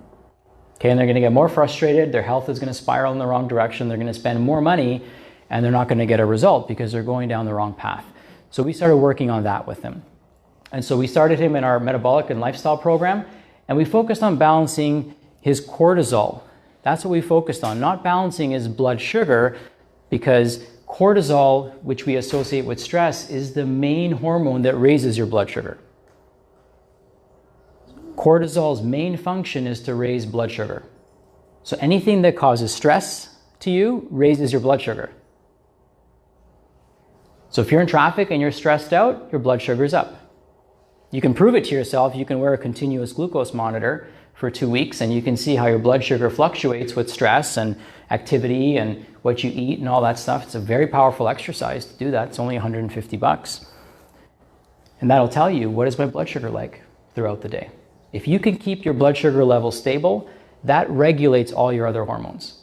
Okay, and they're going to get more frustrated, their health is going to spiral in the wrong direction, they're going to spend more money, and they're not going to get a result because they're going down the wrong path. So we started working on that with him. And so we started him in our metabolic and lifestyle program, and we focused on balancing his cortisol. That's what we focused on, not balancing his blood sugar, because cortisol, which we associate with stress, is the main hormone that raises your blood sugar. Cortisol's main function is to raise blood sugar. So anything that causes stress to you raises your blood sugar. So if you're in traffic and you're stressed out, your blood sugar's up. You can prove it to yourself. You can wear a continuous glucose monitor for 2 weeks and you can see how your blood sugar fluctuates with stress and activity and what you eat and all that stuff. It's a very powerful exercise to do that. It's only $150. And that'll tell you, what is my blood sugar like throughout the day? If you can keep your blood sugar level stable, that regulates all your other hormones.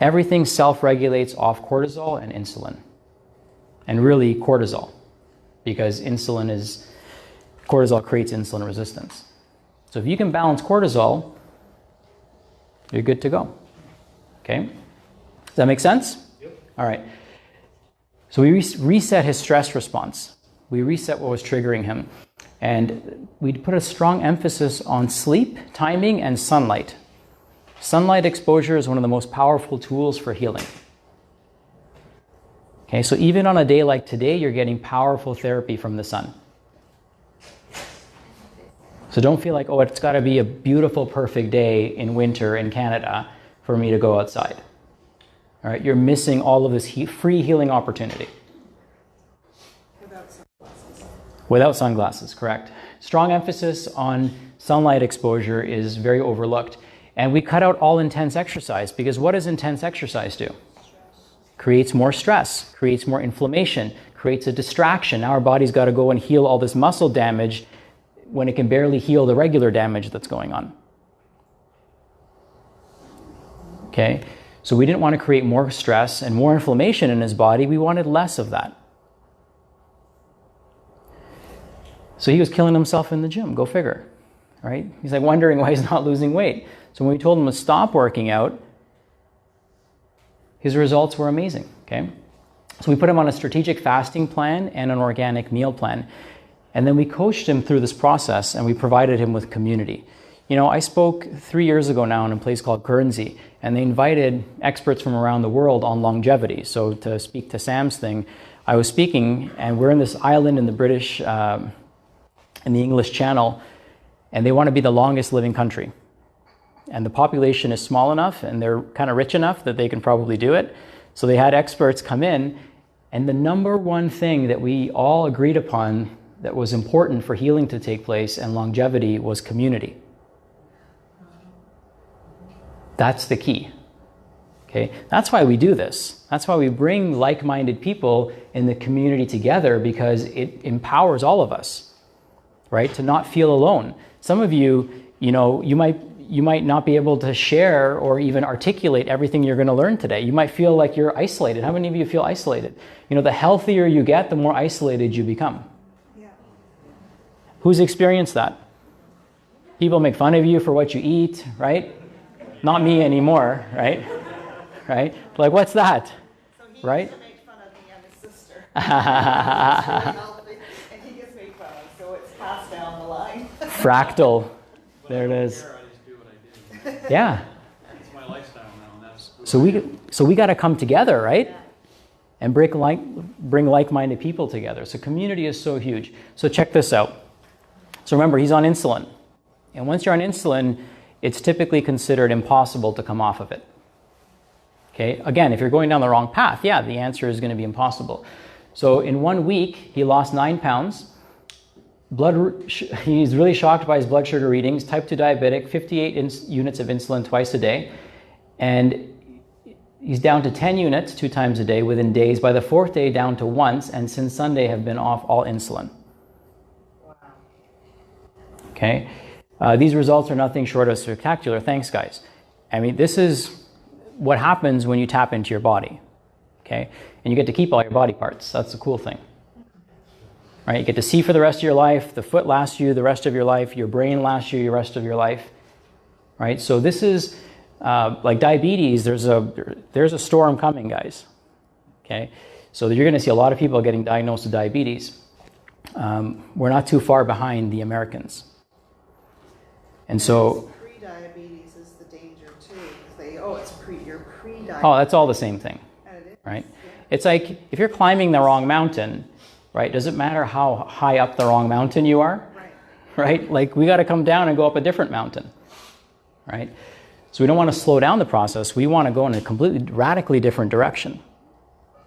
Everything self-regulates off cortisol and insulin. And really cortisol, because cortisol creates insulin resistance. So if you can balance cortisol, you're good to go. Okay? Does that make sense? Yep. All right. So we reset his stress response. We reset what was triggering him. And we put a strong emphasis on sleep, timing, and sunlight. Sunlight exposure is one of the most powerful tools for healing. Okay, so even on a day like today, you're getting powerful therapy from the sun. So don't feel like, oh, it's got to be a beautiful, perfect day in winter in Canada for me to go outside. All right, you're missing all of this free healing opportunity. Without sunglasses, correct. Strong emphasis on sunlight exposure is very overlooked. And we cut out all intense exercise, because what does intense exercise do? Creates more stress, creates more inflammation, creates a distraction. Now our body's got to go and heal all this muscle damage when it can barely heal the regular damage that's going on. Okay, so we didn't want to create more stress and more inflammation in his body. We wanted less of that. So he was killing himself in the gym, go figure, right? He's like wondering why he's not losing weight. So when we told him to stop working out, his results were amazing, okay? So we put him on a strategic fasting plan and an organic meal plan. And then we coached him through this process and we provided him with community. You know, I spoke 3 years ago now in a place called Guernsey, and they invited experts from around the world on longevity. So to speak to Sam's thing, I was speaking, and we're in this island in the British, in the English Channel, and they want to be the longest living country. And the population is small enough, and they're kind of rich enough that they can probably do it. So they had experts come in, and the number one thing that we all agreed upon that was important for healing to take place and longevity was community. That's the key. Okay? That's why we do this. That's why we bring like-minded people in the community together, because it empowers all of us, right? To not feel alone. Some of you, you know, you might not be able to share or even articulate everything you're going to learn today. You might feel like you're isolated. How many of you feel isolated? You know, the healthier you get, the more isolated you become. Yeah. Who's experienced that? People make fun of you for what you eat, right? Not me anymore, right? Right? Like, what's that? So he Right? used to make fun of me and his sister. He's really healthy, and he gets made fun of, so it's passed down the line. Fractal. There it is. I just do what I did. Yeah. It's my lifestyle now, and that's who So we got to come together, right? And bring like-minded people together. So community is so huge. So check this out. So remember, he's on insulin. And once you're on insulin, it's typically considered impossible to come off of it. Okay? Again, if you're going down the wrong path, yeah, the answer is going to be impossible. So in 1 week, he lost 9 pounds. He's really shocked by his blood sugar readings. Type 2 diabetic, 58 units of insulin twice a day. And he's down to 10 units 2 times a day within days. By the 4th day, down to once. And since Sunday, have been off all insulin. Wow. Okay? These results are nothing short of spectacular. Thanks, guys. I mean, this is what happens when you tap into your body. Okay? And you get to keep all your body parts. That's the cool thing. Right? You get to see for the rest of your life. The foot lasts you the rest of your life. Your brain lasts you the rest of your life. Right? So this is like diabetes. There's a storm coming, guys. Okay? So you're going to see a lot of people getting diagnosed with diabetes. We're not too far behind the Americans. And so... Pre-diabetes is the danger too. You're pre-diabetes. Oh, that's all the same thing. And it is, Right? yeah. It's like if you're climbing the wrong mountain, right? Does it matter how high up the wrong mountain you are? Right. Right? Like we got to come down and go up a different mountain. Right? So we don't want to slow down the process. We want to go in a completely radically different direction.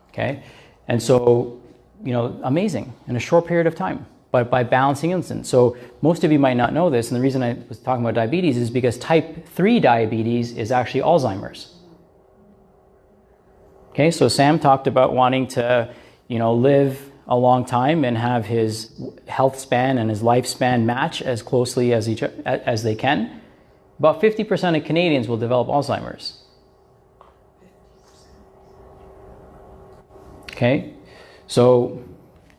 Okay? And so, you know, amazing in a short period of time, but by balancing insulin. So most of you might not know this, and the reason I was talking about diabetes is because type 3 diabetes is actually Alzheimer's. Okay, so Sam talked about wanting to, you know, live a long time and have his health span and his lifespan match as closely as they can. About 50% of Canadians will develop Alzheimer's. Okay, so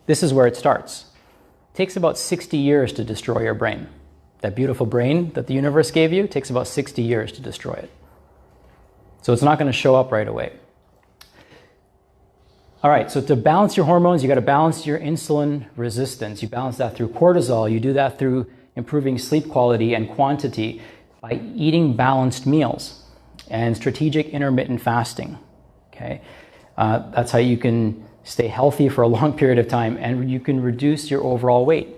this is where it starts. It takes about 60 years to destroy your brain. That beautiful brain that the universe gave you takes about 60 years to destroy it. So it's not going to show up right away. All right, so to balance your hormones, you got to balance your insulin resistance. You balance that through cortisol. You do that through improving sleep quality and quantity by eating balanced meals and strategic intermittent fasting. Okay, that's how you can stay healthy for a long period of time, and you can reduce your overall weight.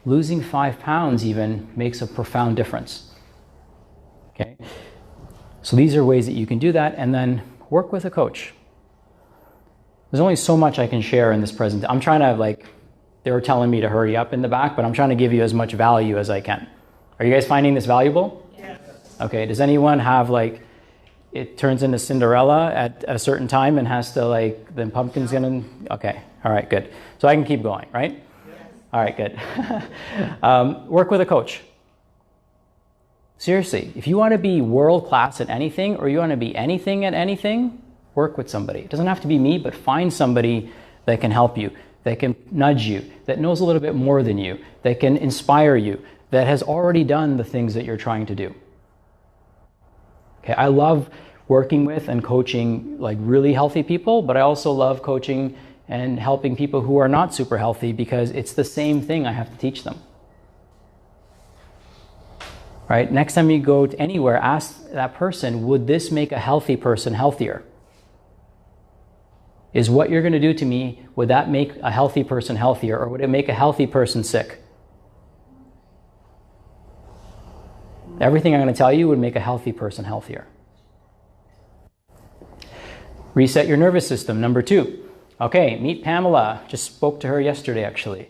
Losing 5 pounds even makes a profound difference. Okay, so these are ways that you can do that, and then work with a coach. There's only so much I can share in this presentation. I'm trying to, they were telling me to hurry up in the back, but I'm trying to give you as much value as I can. Are you guys finding this valuable? Yes. Okay, does anyone have, it turns into Cinderella at a certain time and has to, then Pumpkin's gonna, okay, all right, good. So I can keep going, right? Yes. All right, good. Work with a coach. Seriously, if you want to be world-class at anything, or you want to be anything at anything, work with somebody. It doesn't have to be me, but find somebody that can help you, that can nudge you, that knows a little bit more than you, that can inspire you, that has already done the things that you're trying to do. Okay, I love working with and coaching really healthy people, but I also love coaching and helping people who are not super healthy, because it's the same thing I have to teach them. Right? Next time you go to anywhere, ask that person, would this make a healthy person healthier? is what you're going to do to me, would that make a healthy person healthier, or would it make a healthy person sick? Everything I'm going to tell you would make a healthy person healthier. Reset your nervous system, number 2. Okay, meet Pamela. Just spoke to her yesterday, actually.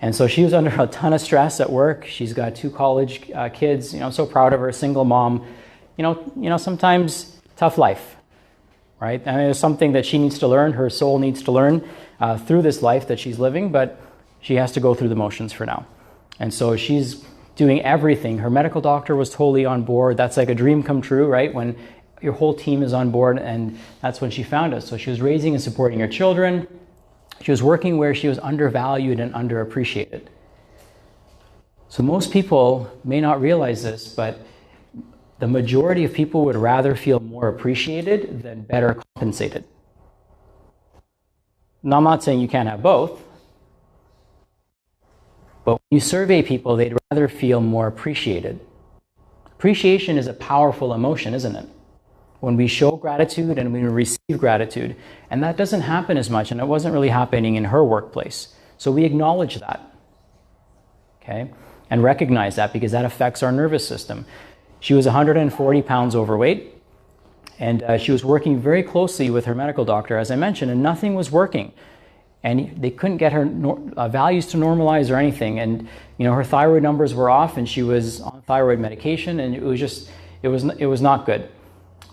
And so she was under a ton of stress at work. She's got 2 college kids. You know, I'm so proud of her, single mom. You know, sometimes tough life, right? I mean, it's something that she needs to learn, her soul needs to learn through this life that she's living, but she has to go through the motions for now. And so she's doing everything. Her medical doctor was totally on board. That's like a dream come true, right? When your whole team is on board, and that's when she found us. So she was raising and supporting her children. She was working where she was undervalued and underappreciated. So most people may not realize this, but the majority of people would rather feel more appreciated than better compensated. Now, I'm not saying you can't have both, but when you survey people, they'd rather feel more appreciated. Appreciation is a powerful emotion, isn't it? When we show gratitude and we receive gratitude, and that doesn't happen as much, and it wasn't really happening in her workplace. So we acknowledge that, okay? And recognize that, because that affects our nervous system. She was 140 pounds overweight, and she was working very closely with her medical doctor, as I mentioned, and nothing was working. And they couldn't get her values to normalize or anything. And you know, her thyroid numbers were off, and she was on thyroid medication, and it was not good.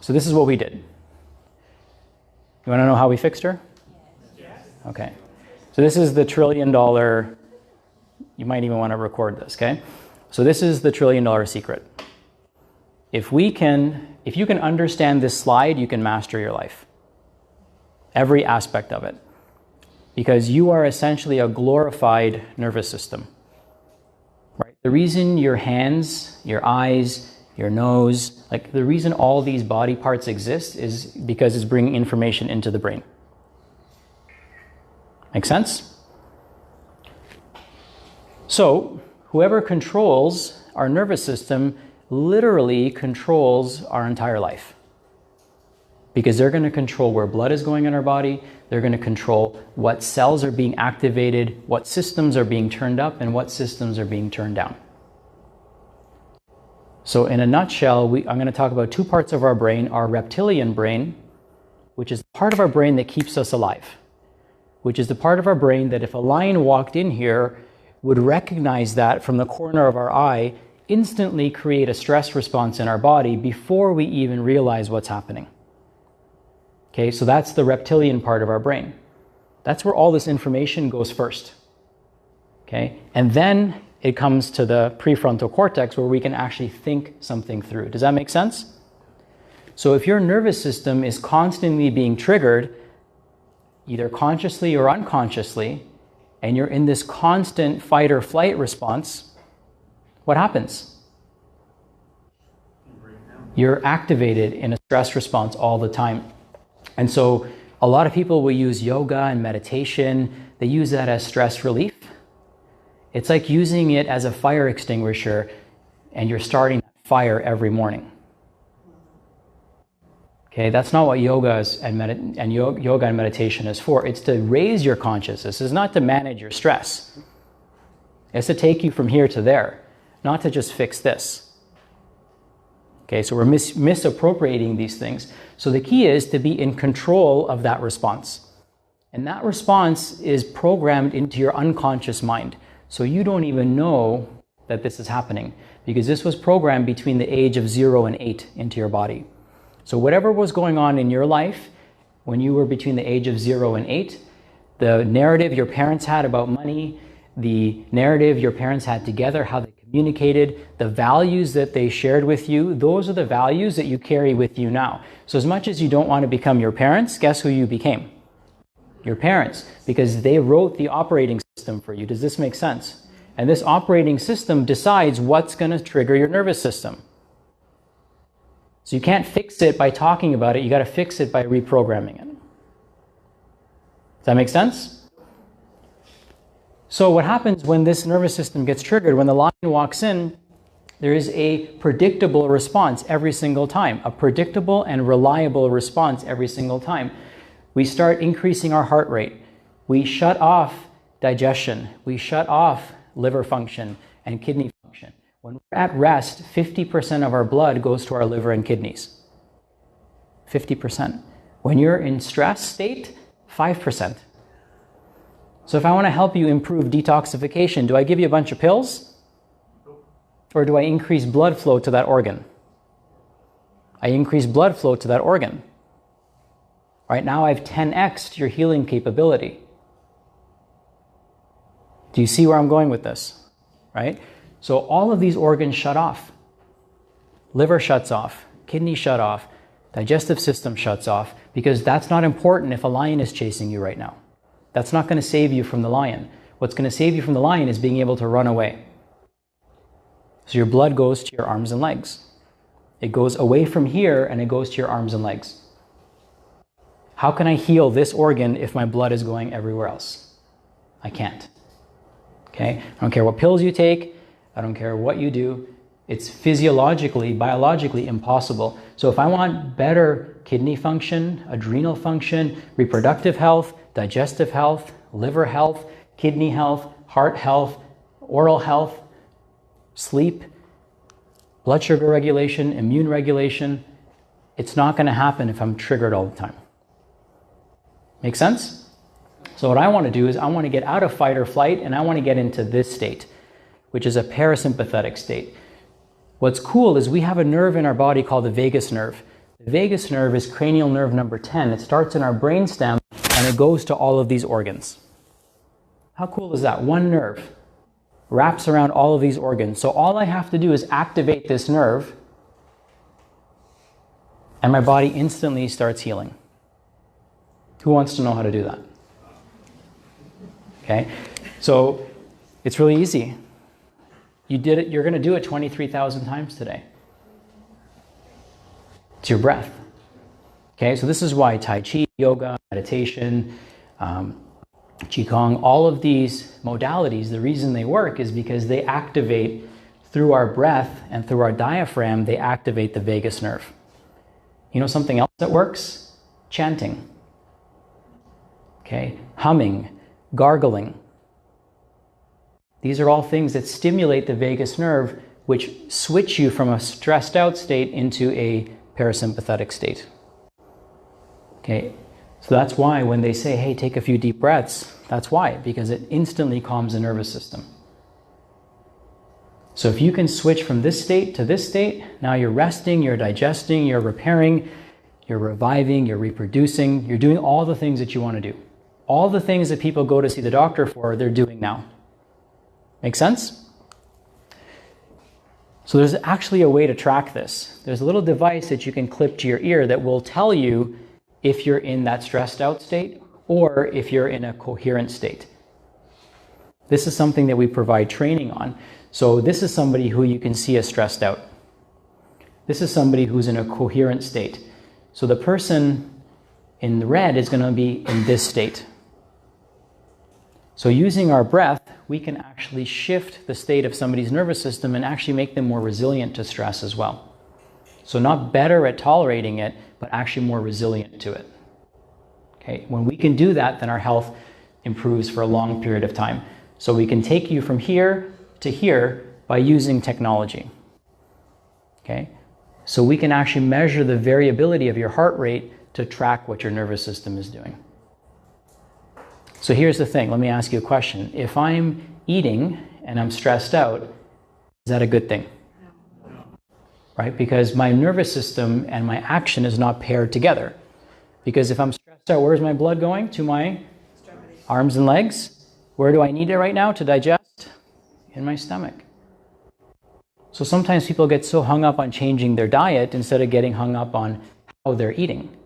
So this is what we did. You want to know how we fixed her? Yes. Okay. So this is the $1 trillion, you might even want to record this, okay? So this is the $1 trillion secret. If you can understand this slide, you can master your life. Every aspect of it. Because you are essentially a glorified nervous system. Right? The reason your hands, your eyes, your nose, like the reason all these body parts exist is because it's bringing information into the brain. Make sense? So, whoever controls our nervous system literally controls our entire life. Because they're going to control where blood is going in our body, they're going to control what cells are being activated, what systems are being turned up, and what systems are being turned down. So in a nutshell, I'm going to talk about 2 parts of our brain: our reptilian brain, which is the part of our brain that keeps us alive, which is the part of our brain that if a lion walked in here, would recognize that from the corner of our eye, instantly create a stress response in our body before we even realize what's happening. Okay, so that's the reptilian part of our brain. That's where all this information goes first. Okay, and then it comes to the prefrontal cortex where we can actually think something through. Does that make sense? So if your nervous system is constantly being triggered, either consciously or unconsciously, and you're in this constant fight or flight response, what happens? You're activated in a stress response all the time. And so a lot of people will use yoga and meditation. They use that as stress relief. It's like using it as a fire extinguisher, and you're starting that fire every morning. Okay, that's not what yoga and meditation is for. It's to raise your consciousness. It's not to manage your stress. It's to take you from here to there, not to just fix this. Okay, so we're misappropriating these things. So the key is to be in control of that response. And that response is programmed into your unconscious mind. So you don't even know that this is happening, because this was programmed between the age of 0 and 8 into your body. So whatever was going on in your life when you were between the age of 0 and 8, the narrative your parents had about money, the narrative your parents had together, how they communicated, the values that they shared with you, those are the values that you carry with you now. So as much as you don't want to become your parents, guess who you became? Your parents, because they wrote the operating system for you. Does this make sense? And this operating system decides what's going to trigger your nervous system. So you can't fix it by talking about it. You got to fix it by reprogramming it. Does that make sense? So what happens when this nervous system gets triggered, when the lion walks in, there is a predictable response every single time, a predictable and reliable response every single time. we start increasing our heart rate. We shut off digestion. We shut off liver function and kidney function. When we're at rest, 50% of our blood goes to our liver and kidneys. 50%. When you're in stress state, 5%. So if I want to help you improve detoxification, do I give you a bunch of pills? Or do I increase blood flow to that organ? I increase blood flow to that organ. Right now I've 10x'd your healing capability. Do you see where I'm going with this? Right? So all of these organs shut off. Liver shuts off, kidney shut off, digestive system shuts off, because that's not important if a lion is chasing you right now. That's not going to save you from the lion. What's going to save you from the lion is being able to run away. So your blood goes to your arms and legs. It goes away from here and it goes to your arms and legs. How can I heal this organ if my blood is going everywhere else? I can't. Okay? I don't care what pills you take. I don't care what you do. It's physiologically, biologically impossible. So if I want better kidney function, adrenal function, reproductive health, digestive health, liver health, kidney health, heart health, oral health, sleep, blood sugar regulation, immune regulation, it's not going to happen if I'm triggered all the time. Make sense? So what I want to do is I want to get out of fight or flight and I want to get into this state, which is a parasympathetic state. What's cool is we have a nerve in our body called the vagus nerve. The vagus nerve is cranial nerve number 10. It starts in our brainstem and it goes to all of these organs. How cool is that? One nerve wraps around all of these organs. So all I have to do is activate this nerve and my body instantly starts healing. Who wants to know how to do that? Okay, so it's really easy. You did it, you're going to do it 23,000 times today. It's your breath. Okay, so this is why Tai Chi, yoga, meditation, Qigong, all of these modalities, the reason they work is because they activate through our breath and through our diaphragm, they activate the vagus nerve. You know something else that works? Chanting. Okay, humming, gargling. These are all things that stimulate the vagus nerve, which switch you from a stressed out state into a parasympathetic state. Okay, so that's why when they say, hey, take a few deep breaths, that's why, because it instantly calms the nervous system. So if you can switch from this state to this state, now you're resting, you're digesting, you're repairing, you're reviving, you're reproducing, you're doing all the things that you want to do. All the things that people go to see the doctor for, they're doing now. Make sense? So there's actually a way to track this. There's a little device that you can clip to your ear that will tell you if you're in that stressed out state or if you're in a coherent state. This is something that we provide training on. So this is somebody who you can see as stressed out. This is somebody who's in a coherent state. So the person in the red is going to be in this state. So using our breath, we can actually shift the state of somebody's nervous system and actually make them more resilient to stress as well. So not better at tolerating it, but actually more resilient to it. Okay, when we can do that, then our health improves for a long period of time. So we can take you from here to here by using technology. Okay, so we can actually measure the variability of your heart rate to track what your nervous system is doing. So here's the thing, let me ask you a question. If I'm eating and I'm stressed out, is that a good thing? No. Right? Because my nervous system and my action is not paired together. Because if I'm stressed out, where's my blood going? To my arms and legs? Where do I need it right now to digest? In my stomach. So sometimes people get so hung up on changing their diet instead of getting hung up on how they're eating.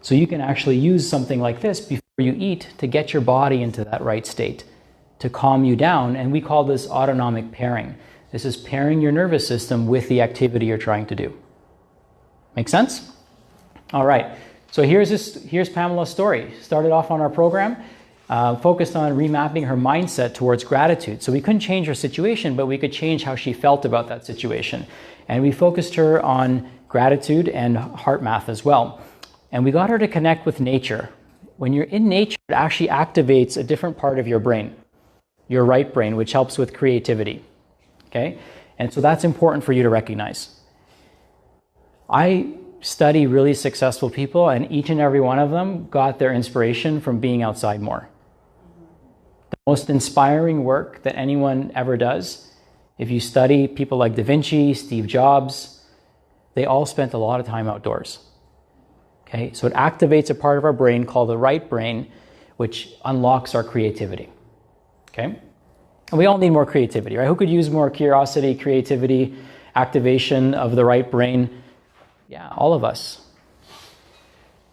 So you can actually use something like this before you eat to get your body into that right state, to calm you down, and we call this autonomic pairing. This is pairing your nervous system with the activity you're trying to do. Make sense? All right, so here's Pamela's story. Started off on our program, focused on remapping her mindset towards gratitude. So we couldn't change her situation, but we could change how she felt about that situation. And we focused her on gratitude and heart math as well. And we got her to connect with nature. When you're in nature, it actually activates a different part of your brain, your right brain, which helps with creativity. Okay? And so that's important for you to recognize. I study really successful people, and each and every one of them got their inspiration from being outside more. The most inspiring work that anyone ever does, if you study people like Da Vinci, Steve Jobs, they all spent a lot of time outdoors. Okay, so it activates a part of our brain called the right brain, which unlocks our creativity. Okay, and we all need more creativity, right? Who could use more curiosity, creativity, activation of the right brain? Yeah, all of us.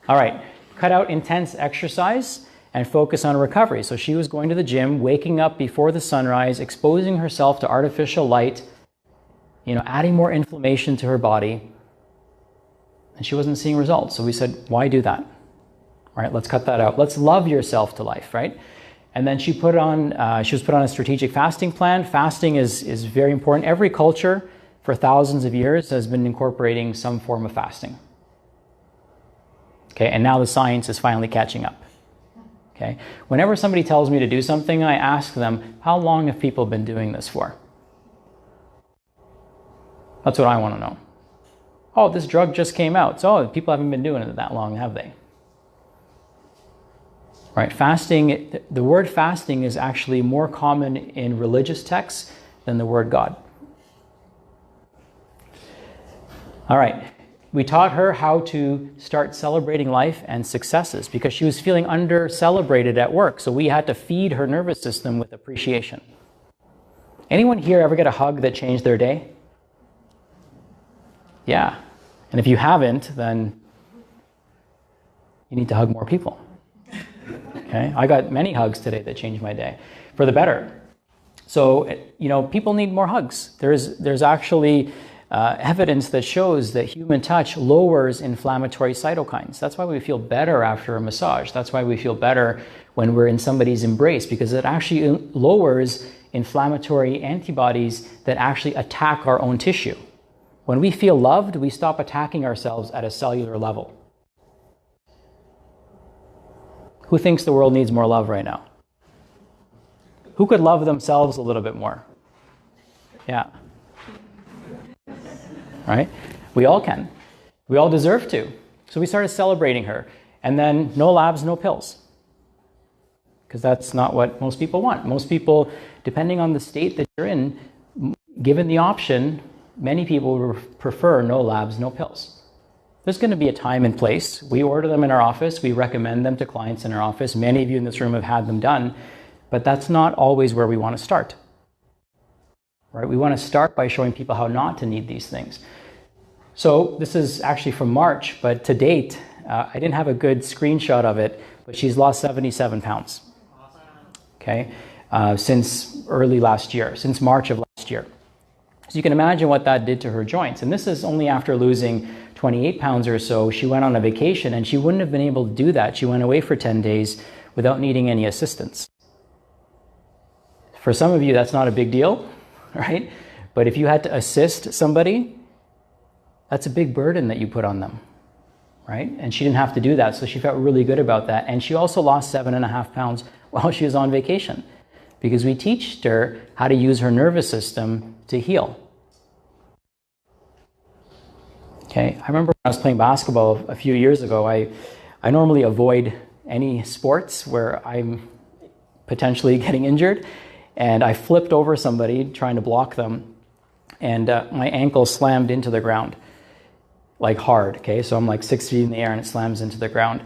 All right, cut out intense exercise and focus on recovery. So she was going to the gym, waking up before the sunrise, exposing herself to artificial light, adding more inflammation to her body, and she wasn't seeing results. So we said, why do that? All right, let's cut that out. Let's love yourself to life, right? And then she was put on a strategic fasting plan. Fasting is very important. Every culture for thousands of years has been incorporating some form of fasting. Okay, and now the science is finally catching up. Okay, whenever somebody tells me to do something, I ask them, how long have people been doing this for? That's what I want to know. Oh, this drug just came out. So people haven't been doing it that long, have they? Right, fasting, the word fasting is actually more common in religious texts than the word God. All right, we taught her how to start celebrating life and successes because she was feeling under-celebrated at work. So we had to feed her nervous system with appreciation. Anyone here ever get a hug that changed their day? Yeah. And if you haven't, then you need to hug more people. Okay? I got many hugs today that changed my day for the better. So, people need more hugs. There's actually evidence that shows that human touch lowers inflammatory cytokines. That's why we feel better after a massage. That's why we feel better when we're in somebody's embrace, because it actually lowers inflammatory antibodies that actually attack our own tissue. When we feel loved, we stop attacking ourselves at a cellular level. Who thinks the world needs more love right now? Who could love themselves a little bit more? Yeah. Right? We all can. We all deserve to. So we started celebrating her. And then no labs, no pills. Because that's not what most people want. Most people, depending on the state that you're in, given the option, many people would prefer no labs, no pills. There's going to be a time and place. We order them in our office. We recommend them to clients in our office. Many of you in this room have had them done. But that's not always where we want to start. Right? We want to start by showing people how not to need these things. So this is actually from March, but to date, I didn't have a good screenshot of it, but she's lost 77 pounds. Okay, since early last year, since March of last year. So you can imagine what that did to her joints. And this is only after losing 28 pounds or so. She went on a vacation and she wouldn't have been able to do that. She went away for 10 days without needing any assistance. For some of you, that's not a big deal, right? But if you had to assist somebody, that's a big burden that you put on them, right? And she didn't have to do that, so she felt really good about that. And she also lost 7.5 pounds while she was on vacation because we taught her how to use her nervous system to heal. Okay, I remember when I was playing basketball a few years ago, I normally avoid any sports where I'm potentially getting injured. And I flipped over somebody trying to block them, and my ankle slammed into the ground, like hard, okay? So I'm like 6 feet in the air and it slams into the ground.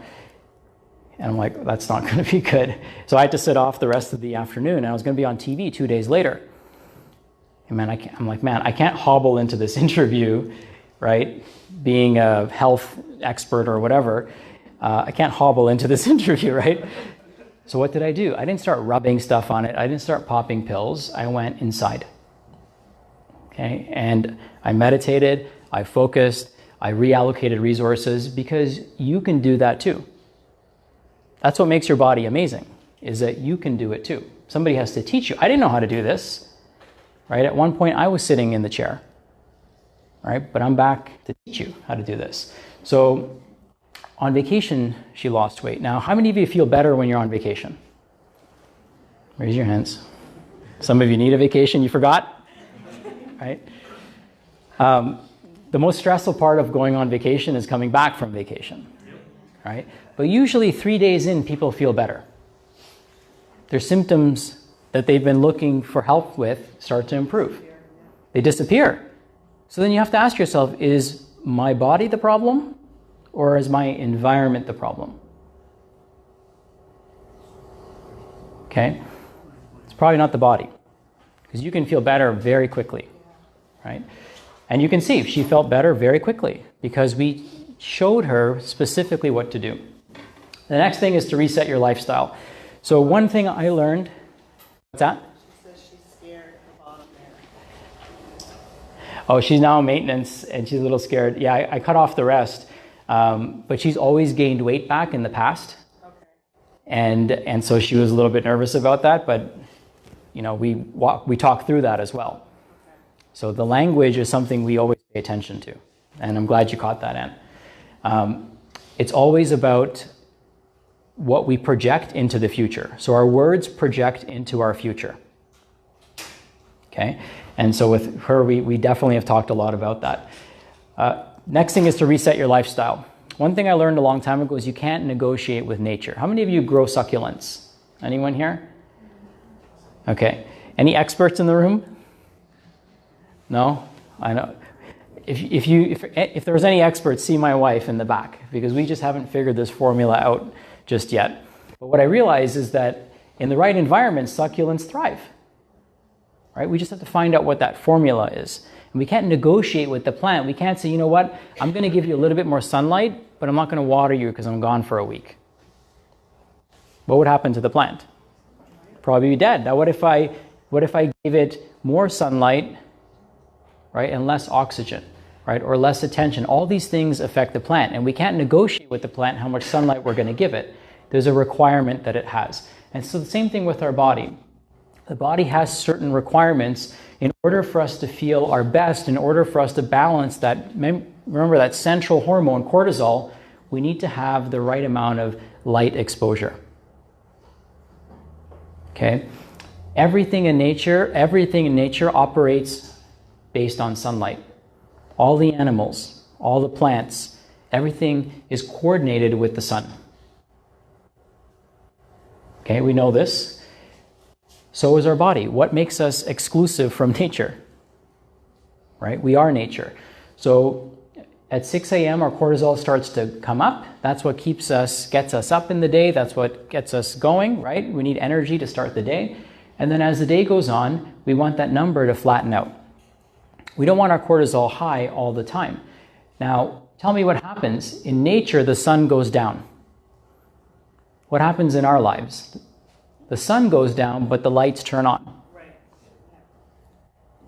And I'm like, that's not going to be good. So I had to sit off the rest of the afternoon, and I was going to be on TV 2 days later. And I'm like, I can't hobble into this interview, right? Being a health expert or whatever, I can't hobble into this interview, right? So what did I do? I didn't start rubbing stuff on it. I didn't start popping pills. I went inside. Okay, and I meditated, I focused, I reallocated resources, because you can do that too. That's what makes your body amazing, is that you can do it too. Somebody has to teach you. I didn't know how to do this, right? At one point I was sitting in the chair, right? But I'm back to teach you how to do this. So on vacation, she lost weight. Now, how many of you feel better when you're on vacation? Raise your hands. Some of you need a vacation, you forgot, right? The most stressful part of going on vacation is coming back from vacation, right? But usually 3 days in, people feel better. Their symptoms that they've been looking for help with start to improve. They disappear. So then you have to ask yourself, is my body the problem or is my environment the problem? Okay? It's probably not the body, because you can feel better very quickly, right? And you can see she felt better very quickly because we showed her specifically what to do. The next thing is to reset your lifestyle. So one thing I learned, what's that? She says she's scared at the bottom there. Oh, she's now in maintenance and she's a little scared. Yeah, I cut off the rest, but she's always gained weight back in the past. Okay. And so she was a little bit nervous about that, but you know, we talked through that as well. So the language is something we always pay attention to, and I'm glad you caught that, Anne. It's always about what we project into the future. So our words project into our future. Okay? And so with her, we definitely have talked a lot about that. Next thing is to reset your lifestyle. One thing I learned a long time ago is you can't negotiate with nature. How many of you grow succulents? Anyone here? Okay. Any experts in the room? No? I know. If there's any experts, see my wife in the back, because we just haven't figured this formula out just yet. But what I realize is that in the right environment, succulents thrive. Right? We just have to find out what that formula is. And we can't negotiate with the plant. We can't say, you know what, I'm going to give you a little bit more sunlight, but I'm not going to water you because I'm gone for a week. What would happen to the plant? Probably be dead. Now what if I gave it more sunlight, right, and less oxygen, right, or less attention? All these things affect the plant, and we can't negotiate with the plant how much sunlight we're going to give it. There's a requirement that it has. And so the same thing with our body. The body has certain requirements in order for us to feel our best, in order for us to balance that. Remember that central hormone, cortisol, we need to have the right amount of light exposure. Okay? Everything in nature operates based on sunlight. All the animals, all the plants, everything is coordinated with the sun. Okay, we know this. So is our body. What makes us exclusive from nature? Right? We are nature. So at 6 a.m. our cortisol starts to come up. That's what gets us up in the day. That's what gets us going, right? We need energy to start the day. And then as the day goes on, we want that number to flatten out. We don't want our cortisol high all the time. Now, tell me what happens. In nature, the sun goes down. What happens in our lives? The sun goes down, but the lights turn on. Right.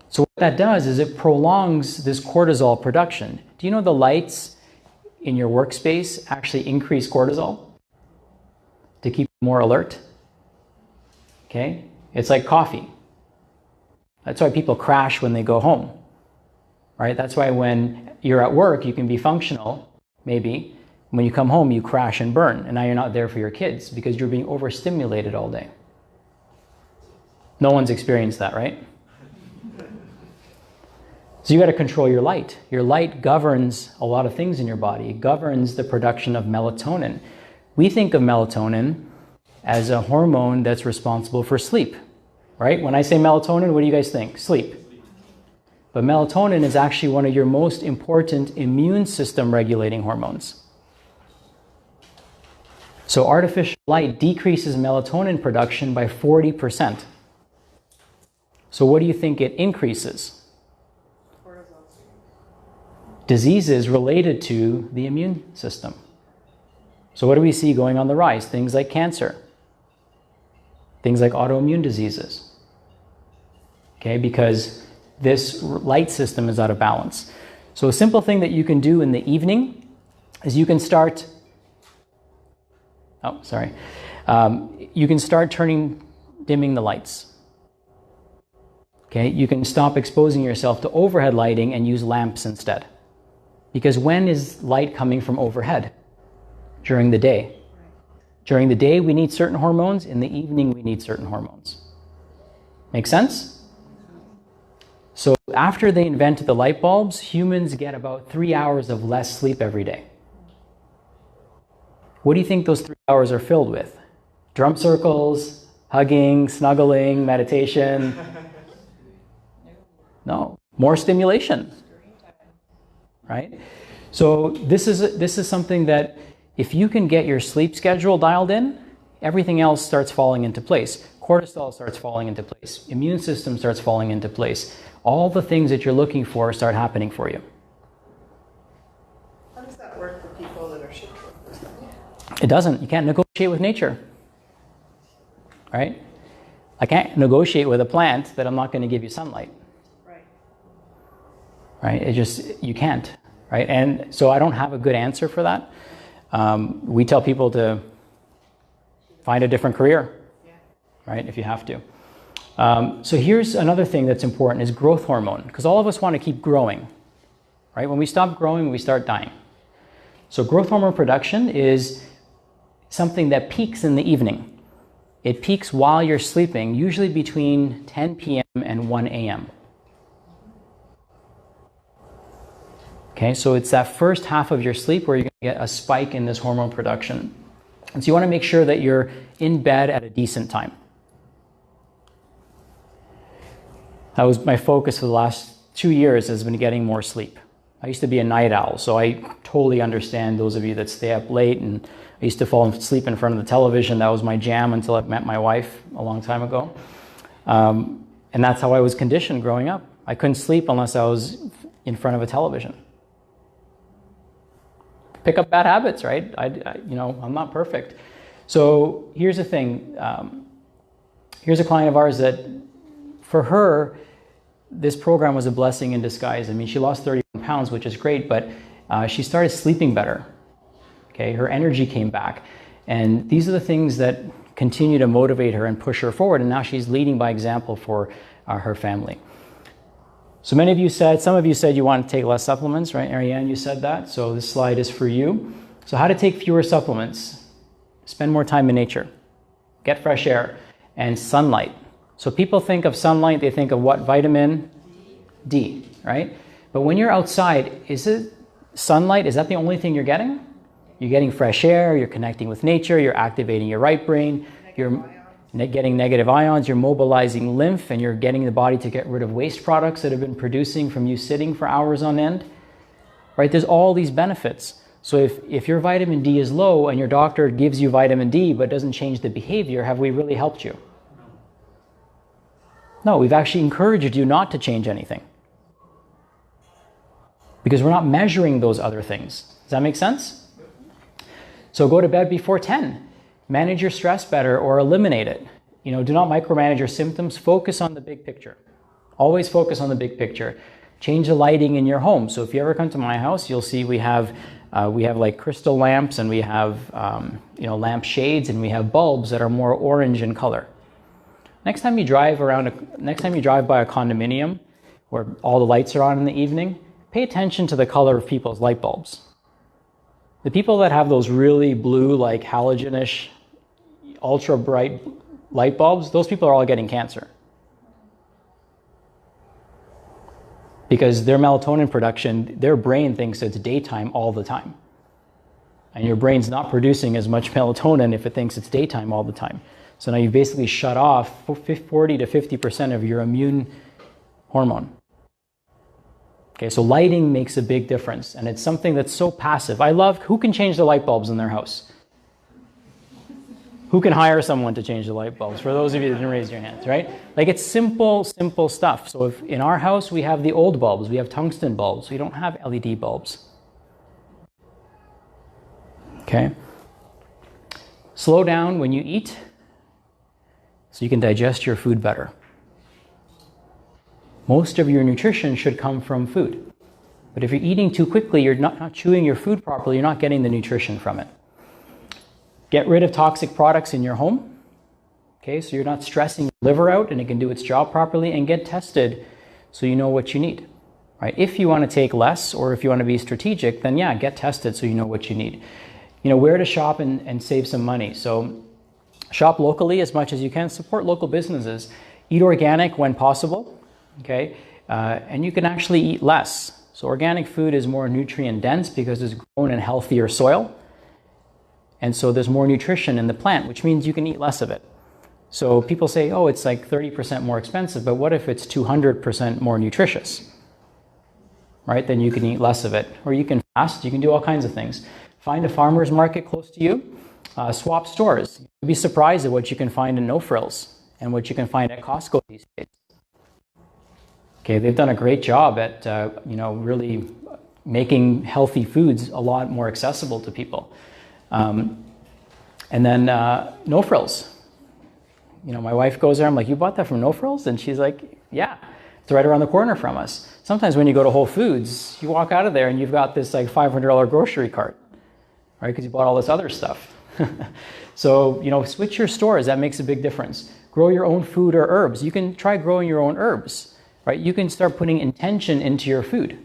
So what that does is it prolongs this cortisol production. Do you know the lights in your workspace actually increase cortisol to keep you more alert? Okay? It's like coffee. That's why people crash when they go home. Right? That's why when you're at work, you can be functional, maybe. When you come home, you crash and burn, and now you're not there for your kids because you're being overstimulated all day. No one's experienced that, right? So you got to control your light. Your light governs a lot of things in your body. It governs the production of melatonin. We think of melatonin as a hormone that's responsible for sleep, right? When I say melatonin, what do you guys think? Sleep. But melatonin is actually one of your most important immune system regulating hormones. So artificial light decreases melatonin production by 40%. So what do you think it increases? Cortisol. Diseases related to the immune system. So what do we see going on the rise? Things like cancer. Things like autoimmune diseases. Okay, because this light system is out of balance. So a simple thing that you can do in the evening is you can start dimming the lights. Okay, you can stop exposing yourself to overhead lighting and use lamps instead. Because when is light coming from overhead? during the day. During the day, we need certain hormones. In the evening, we need certain hormones. Make sense? So after they invented the light bulbs, humans get about 3 hours of less sleep every day. What do you think those 3 hours are filled with? Drum circles, hugging, snuggling, meditation? No, more stimulation, right? So this is something that if you can get your sleep schedule dialed in, everything else starts falling into place. Cortisol starts falling into place. Immune system starts falling into place. All the things that you're looking for start happening for you. How does that work for people that are shift workers? It doesn't. You can't negotiate with nature, right? I can't negotiate with a plant that I'm not going to give you sunlight. Right? It just, you can't, right? And so I don't have a good answer for that. We tell people to find a different career, right? If you have to. So here's another thing that's important is growth hormone, because all of us want to keep growing, right? When we stop growing, we start dying. So growth hormone production is something that peaks in the evening. It peaks while you're sleeping, usually between 10 p.m. and 1 a.m. Okay, so it's that first half of your sleep where you're going to get a spike in this hormone production. And so you want to make sure that you're in bed at a decent time. That was my focus for the last 2 years, has been getting more sleep. I used to be a night owl, so I totally understand those of you that stay up late, and I used to fall asleep in front of the television. That was my jam until I met my wife a long time ago. And that's how I was conditioned growing up. I couldn't sleep unless I was in front of a television. Pick up bad habits, right? I'm not perfect. So here's the thing. Here's a client of ours that, for her, this program was a blessing in disguise. I mean, she lost 31 pounds, which is great, but she started sleeping better. Okay, her energy came back. And these are the things that continue to motivate her and push her forward. And now she's leading by example for her family. So some of you said you want to take less supplements, right? Ariane, you said that. So this slide is for you. So how to take fewer supplements. Spend more time in nature. Get fresh air and sunlight. So people think of sunlight, they think of what? Vitamin D, right? But when you're outside, is it sunlight? Is that the only thing you're getting? You're getting fresh air, you're connecting with nature, you're activating your right brain, you're getting negative ions, you're mobilizing lymph, and you're getting the body to get rid of waste products that have been producing from you sitting for hours on end, right? There's all these benefits. So if your vitamin D is low and your doctor gives you vitamin D but doesn't change the behavior, have we really helped you? No, we've actually encouraged you not to change anything. Because we're not measuring those other things. Does that make sense? So go to bed before 10. Manage your stress better or eliminate it. Do not micromanage your symptoms. Focus on the big picture. Always focus on the big picture. Change the lighting in your home. So if you ever come to my house, you'll see we have like crystal lamps, and we have lamp shades, and we have bulbs that are more orange in color. Next time you drive by a condominium where all the lights are on in the evening, pay attention to the color of people's light bulbs. The people that have those really blue, like halogenish, ultra bright light bulbs, those people are all getting cancer. Because their melatonin production, their brain thinks it's daytime all the time. And your brain's not producing as much melatonin if it thinks it's daytime all the time. So now you've basically shut off 40 to 50% of your immune hormone. Okay, so lighting makes a big difference, and it's something that's so passive. Who can change the light bulbs in their house? Who can hire someone to change the light bulbs? For those of you that didn't raise your hands, right? Like, it's simple stuff. So if in our house we have the old bulbs, we have tungsten bulbs, we don't have LED bulbs. Okay? Slow down when you eat so you can digest your food better. Most of your nutrition should come from food. But if you're eating too quickly, you're not chewing your food properly, you're not getting the nutrition from it. Get rid of toxic products in your home. Okay, so you're not stressing your liver out and it can do its job properly, and get tested so you know what you need. Right? If you want to take less, or if you want to be strategic, then yeah, get tested so you know what you need. where to shop and save some money. So shop locally as much as you can, support local businesses, eat organic when possible, okay? And you can actually eat less. So organic food is more nutrient dense because it's grown in healthier soil. And so there's more nutrition in the plant, which means you can eat less of it. So people say, oh, it's like 30% more expensive, but what if it's 200% more nutritious? Right? Then you can eat less of it. Or you can fast, you can do all kinds of things. Find a farmer's market close to you. Swap stores. You'll be surprised at what you can find in No Frills and what you can find at Costco these days. Okay, they've done a great job at really making healthy foods a lot more accessible to people. And then No Frills. My wife goes there, I'm like, you bought that from No Frills? And she's like, yeah, it's right around the corner from us. Sometimes when you go to Whole Foods, you walk out of there and you've got this like $500 grocery cart, right? Because you bought all this other stuff. So, switch your stores. That makes a big difference. Grow your own food or herbs. You can try growing your own herbs. Right? You can start putting intention into your food.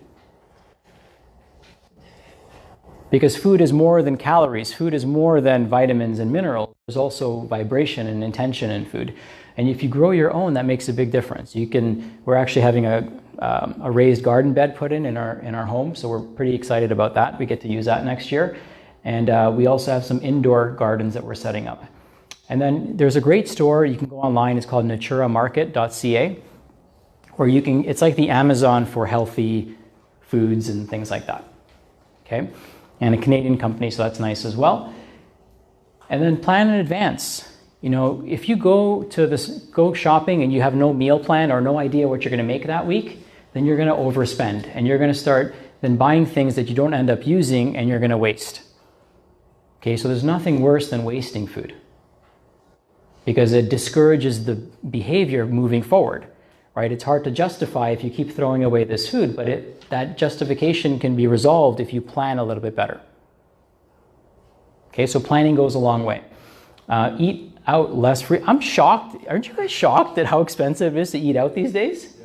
Because food is more than calories. Food is more than vitamins and minerals. There's also vibration and intention in food. And if you grow your own, that makes a big difference. We're actually having a raised garden bed put in our home, so we're pretty excited about that. We get to use that next year. And we also have some indoor gardens that we're setting up. And then there's a great store. You can go online. It's called naturamarket.ca. Or it's like the Amazon for healthy foods and things like that, okay? And a Canadian company, so that's nice as well. And then plan in advance. If you go shopping and you have no meal plan or no idea what you're gonna make that week, then you're gonna overspend and you're gonna start then buying things that you don't end up using and you're gonna waste. Okay, so there's nothing worse than wasting food because it discourages the behavior moving forward. Right? It's hard to justify if you keep throwing away this food, but that justification can be resolved if you plan a little bit better. Okay, so planning goes a long way. Eat out less I'm shocked. Aren't you guys shocked at how expensive it is to eat out these days?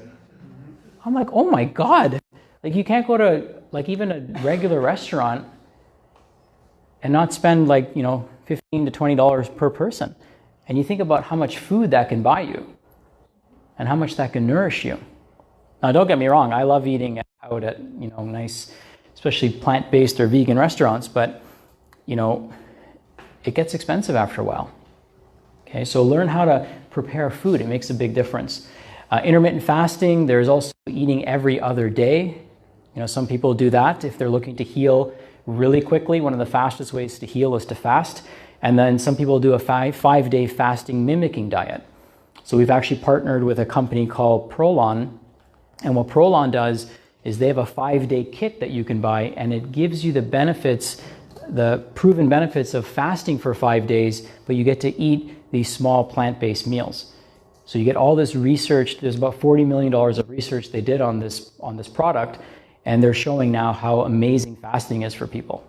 I'm like, oh my God. Like you can't go to like even a regular restaurant and not spend like, $15 to $20 per person. And you think about how much food that can buy you. And how much that can nourish you. Now, don't get me wrong, I love eating out at, nice, especially plant-based or vegan restaurants, but, it gets expensive after a while. Okay, so learn how to prepare food. It makes a big difference. Intermittent fasting, there's also eating every other day. Some people do that if they're looking to heal really quickly. One of the fastest ways to heal is to fast. And then some people do a five-day fasting mimicking diet. So we've actually partnered with a company called Prolon. And what Prolon does is they have a 5-day kit that you can buy, and it gives you the benefits, the proven benefits of fasting for 5 days, but you get to eat these small plant-based meals. So you get all this research. There's about $40 million of research they did on this product, and they're showing now how amazing fasting is for people.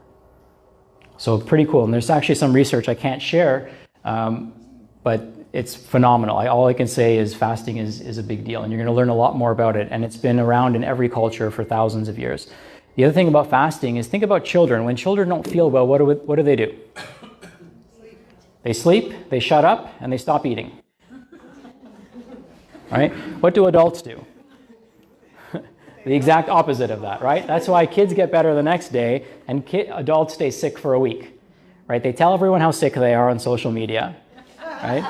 So pretty cool. And there's actually some research I can't share, but it's phenomenal. All I can say is fasting is a big deal, and you're going to learn a lot more about it, and it's been around in every culture for thousands of years. The other thing about fasting is think about children. When children don't feel well, what do they do? They sleep, they shut up, and they stop eating. Right? What do adults do? The exact opposite of that, right? That's why kids get better the next day, and adults stay sick for a week. Right? They tell everyone how sick they are on social media. Right?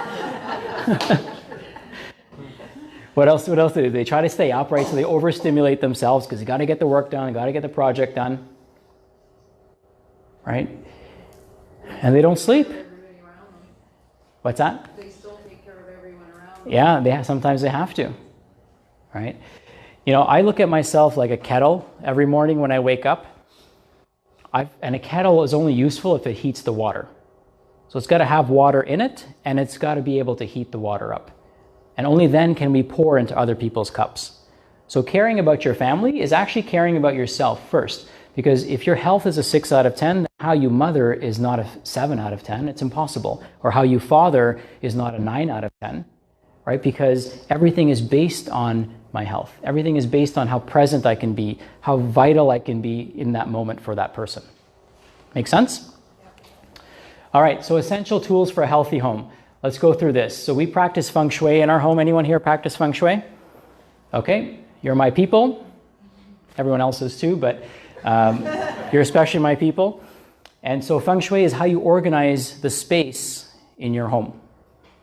What else do they do? They try to stay up, right? So they overstimulate themselves because you got to get the work done, got to get the project done. Right? And they don't sleep. What's that? They still take care of everyone around them. Yeah, sometimes they have to. Right? I look at myself like a kettle every morning when I wake up. And a kettle is only useful if it heats the water. So it's got to have water in it, and it's got to be able to heat the water up. And only then can we pour into other people's cups. So caring about your family is actually caring about yourself first. Because if your health is a 6 out of 10, how you mother is not a 7 out of 10. It's impossible. Or how you father is not a 9 out of 10. Right? Because everything is based on my health. Everything is based on how present I can be, how vital I can be in that moment for that person. Make sense? All right, so essential tools for a healthy home. Let's go through this. So we practice feng shui in our home. Anyone here practice feng shui? Okay, you're my people. Everyone else is too, but you're especially my people. And so feng shui is how you organize the space in your home.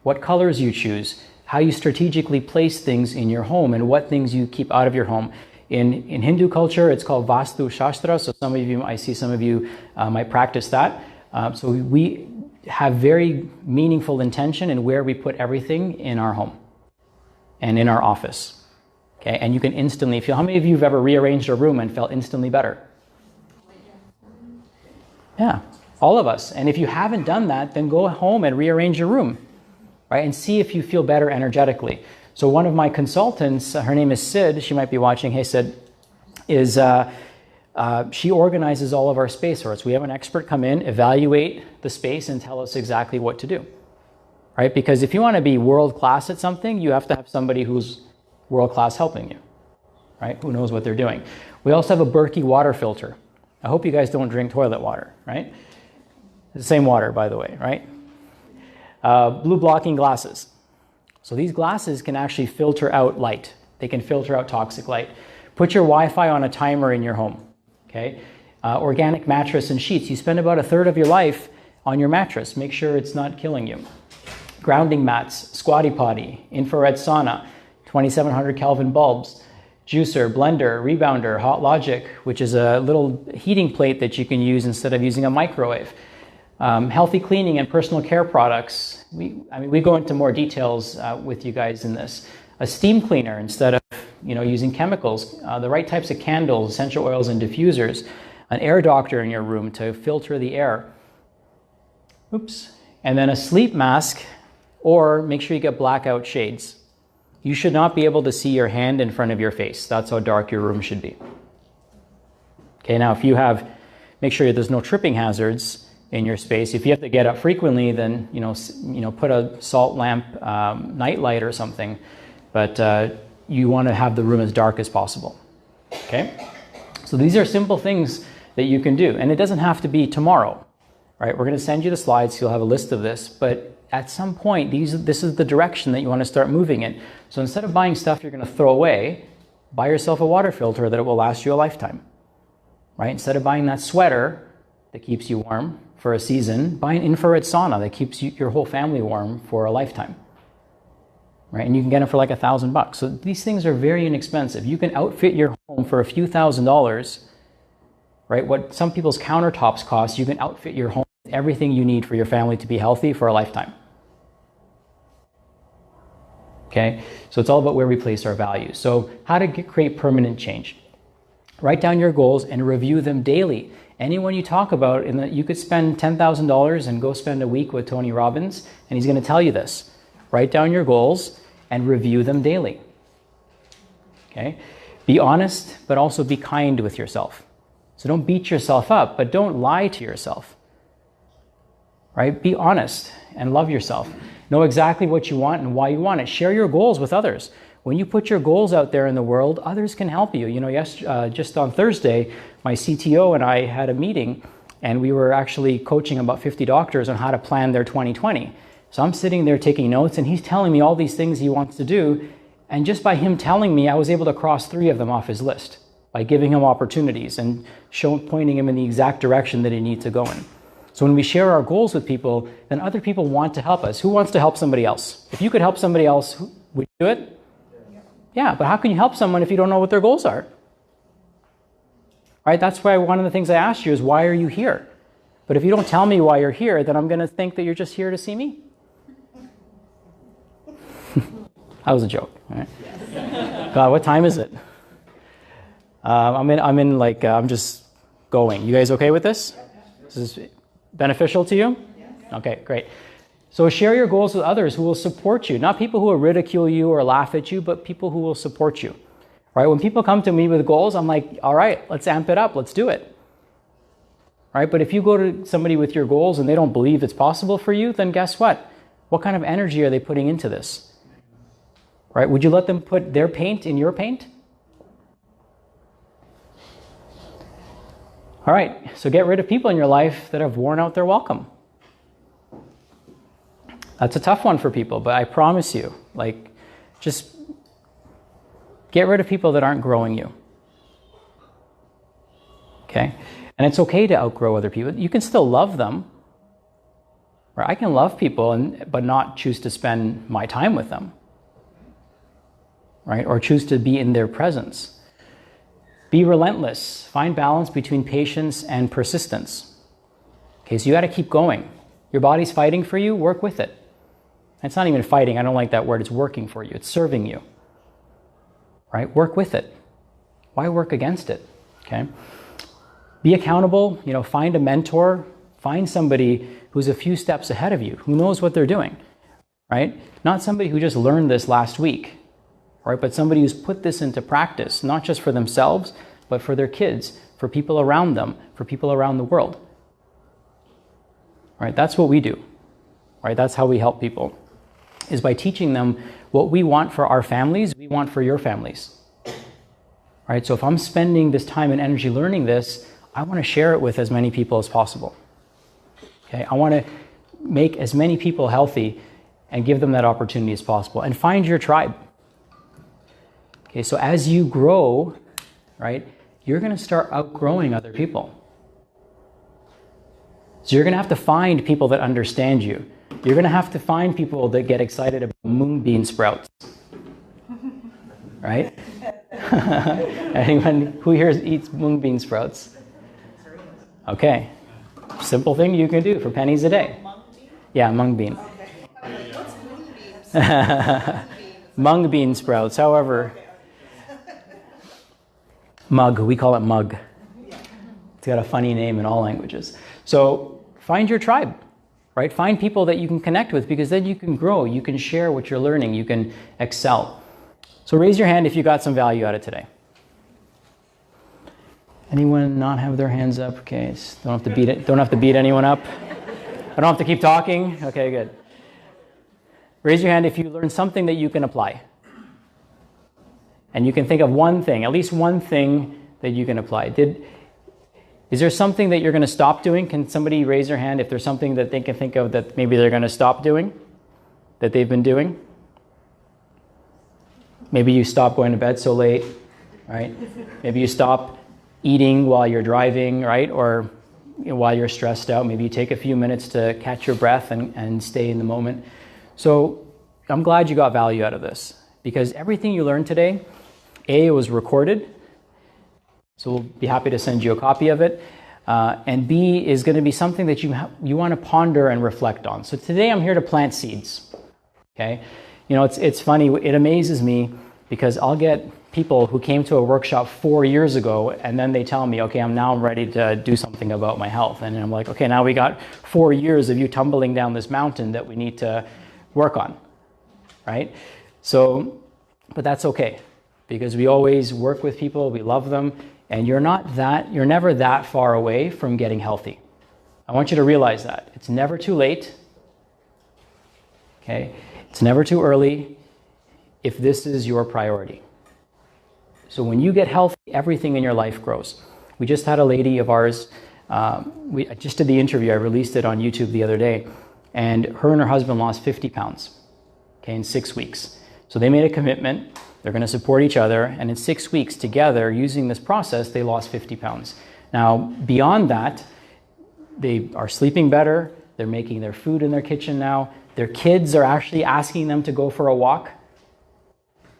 What colors you choose, how you strategically place things in your home, and what things you keep out of your home. In Hindu culture, it's called Vastu Shastra, so some of you, I see some of you might practice that. So we have very meaningful intention in where we put everything in our home and in our office. Okay, and you can instantly feel, how many of you have ever rearranged a room and felt instantly better? Yeah, all of us. And if you haven't done that, then go home and rearrange your room, right? And see if you feel better energetically. So one of my consultants, her name is Sid, she might be watching, hey Sid, is she organizes all of our space for us. We have an expert come in, evaluate the space, and tell us exactly what to do, right? Because if you want to be world-class at something, you have to have somebody who's world-class helping you, right? Who knows what they're doing. We also have a Berkey water filter. I hope you guys don't drink toilet water, right? The same water, by the way, right? Blue blocking glasses. So these glasses can actually filter out light. They can filter out toxic light. Put your Wi-Fi on a timer in your home, okay? Organic mattress and sheets. You spend about 1/3 of your life on your mattress. Make sure it's not killing you. Grounding mats, squatty potty, infrared sauna, 2700 Kelvin bulbs, juicer, blender, rebounder, hot logic, which is a little heating plate that you can use instead of using a microwave. Healthy cleaning and personal care products. We go into more details with you guys in this. A steam cleaner instead of using chemicals. The right types of candles, essential oils, and diffusers. An air doctor in your room to filter the air. Oops. And then a sleep mask, or make sure you get blackout shades. You should not be able to see your hand in front of your face. That's how dark your room should be. Okay, now if you make sure there's no tripping hazards in your space. If you have to get up frequently, then put a salt lamp night light or something. But you want to have the room as dark as possible. Okay, so these are simple things that you can do, and it doesn't have to be tomorrow. Right? We're going to send you the slides. So you'll have a list of this, but at some point, this is the direction that you want to start moving in. So instead of buying stuff you're going to throw away, buy yourself a water filter that it will last you a lifetime. Right? Instead of buying that sweater that keeps you warm for a season, buy an infrared sauna that keeps your whole family warm for a lifetime. Right? And you can get them for like $1,000. So these things are very inexpensive. You can outfit your home for a few $1,000s, right? What some people's countertops cost, you can outfit your home with everything you need for your family to be healthy for a lifetime. Okay? So it's all about where we place our values. So how to create permanent change. Write down your goals and review them daily. Anyone you talk about, you could spend $10,000 and go spend a week with Tony Robbins, and he's going to tell you this. Write down your goals and review them daily. Okay? Be honest, but also be kind with yourself. So don't beat yourself up, but don't lie to yourself. Right? Be honest and love yourself. Know exactly what you want and why you want it. Share your goals with others. When you put your goals out there in the world, others can help you. Just on Thursday, my CTO and I had a meeting, and we were actually coaching about 50 doctors on how to plan their 2020. So I'm sitting there taking notes, and he's telling me all these things he wants to do, and just by him telling me, I was able to cross 3 of them off his list by giving him opportunities and pointing him in the exact direction that he needs to go in. So when we share our goals with people, then other people want to help us. Who wants to help somebody else? If you could help somebody else, would you do it? Yeah, but how can you help someone if you don't know what their goals are? Right? That's why one of the things I asked you is, why are you here? But if you don't tell me why you're here, then I'm going to think that you're just here to see me. That was a joke. Right? God, what time is it? I'm just going. You guys okay with this? This is beneficial to you? Okay, great. So share your goals with others who will support you. Not people who will ridicule you or laugh at you, but people who will support you. Right? When people come to me with goals, I'm like, all right, let's amp it up. Let's do it. Right? But if you go to somebody with your goals and they don't believe it's possible for you, then guess what? What kind of energy are they putting into this? Right? Would you let them put their paint in your paint? All right, so get rid of people in your life that have worn out their welcome. That's a tough one for people, but I promise you, like, just get rid of people that aren't growing you. Okay? And it's okay to outgrow other people. You can still love them. Right? I can love people but not choose to spend my time with them. Right? Or choose to be in their presence. Be relentless. Find balance between patience and persistence. Okay, so you got to keep going. Your body's fighting for you, work with it. It's not even fighting, I don't like that word, it's working for you, it's serving you. Right? Work with it. Why work against it? Okay? Be accountable, find a mentor, find somebody who's a few steps ahead of you, who knows what they're doing. Right? Not somebody who just learned this last week. Right? But somebody who's put this into practice, not just for themselves, but for their kids, for people around them, for people around the world. Right? That's what we do. Right? That's how we help people, is by teaching them what we want for our families, we want for your families. Right? So if I'm spending this time and energy learning this, I want to share it with as many people as possible. Okay? I want to make as many people healthy and give them that opportunity as possible. And find your tribe. Okay, so as you grow, right, you're going to start outgrowing other people. So you're going to have to find people that understand you. You're going to have to find people that get excited about mung bean sprouts. Right? Anyone who here eats mung bean sprouts? Okay. Simple thing you can do for pennies a day. Yeah, mung bean. Mung bean sprouts, however. Mug, we call it mug. It's got a funny name in all languages. So find your tribe, right? Find people that you can connect with, because then you can grow, you can share what you're learning, you can excel. So raise your hand if you got some value out of today. Anyone not have their hands up? Okay, don't have to beat it. Don't have to beat anyone up. I don't have to keep talking. Okay, good. Raise your hand if you learned something that you can apply. And you can think of one thing, at least one thing that you can apply. Is there something that you're going to stop doing? Can somebody raise their hand if there's something that they can think of that maybe they're going to stop doing, that they've been doing? Maybe you stop going to bed so late, right? Maybe you stop eating while you're driving, right? Or while you're stressed out. Maybe you take a few minutes to catch your breath and stay in the moment. So I'm glad you got value out of this, because everything you learned today, A, was recorded, so we'll be happy to send you a copy of it, and B, is going to be something that you want to ponder and reflect on. So today I'm here to plant seeds, okay? It's funny, it amazes me, because I'll get people who came to a workshop 4 years ago, and then they tell me, okay, I'm now ready to do something about my health, and I'm like, okay, now we got 4 years of you tumbling down this mountain that we need to work on, right? So, but that's okay, because we always work with people, we love them, and you're never that far away from getting healthy. I want you to realize that. It's never too late, okay? It's never too early if this is your priority. So when you get healthy, everything in your life grows. We just had a lady of ours, I just did the interview, I released it on YouTube the other day, and her husband lost 50 pounds, okay, in 6 weeks. So they made a commitment. They're going to support each other, and in 6 weeks together, using this process, they lost 50 pounds. Now, beyond that, they are sleeping better. They're making their food in their kitchen now. Their kids are actually asking them to go for a walk,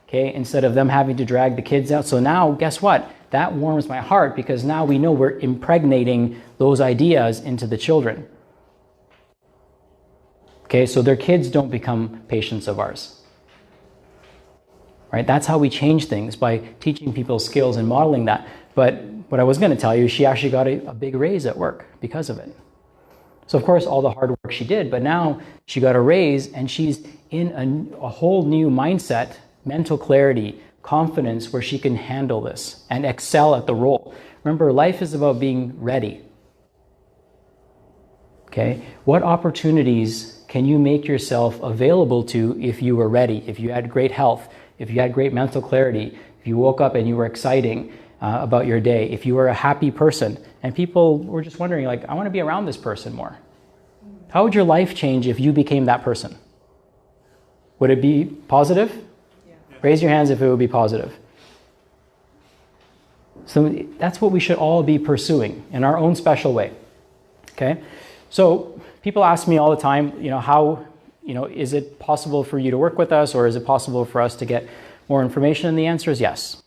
okay, instead of them having to drag the kids out. So now, guess what? That warms my heart, because now we know we're impregnating those ideas into the children. Okay, so their kids don't become patients of ours. Right? That's how we change things, by teaching people skills and modeling that. But what I was going to tell you, she actually got a big raise at work because of it. So of course, all the hard work she did, but now she got a raise, and she's in a whole new mindset, mental clarity, confidence, where she can handle this and excel at the role. Remember, life is about being ready. Okay? What opportunities can you make yourself available to if you were ready, if you had great health, if you had great mental clarity, if you woke up and you were exciting about your day, if you were a happy person, and people were just wondering, like, I want to be around this person more. How would your life change if you became that person? Would it be positive? Yeah. Raise your hands if it would be positive. So that's what we should all be pursuing in our own special way. Okay? So people ask me all the time, how, is it possible for you to work with us, or is it possible for us to get more information? And the answer is yes.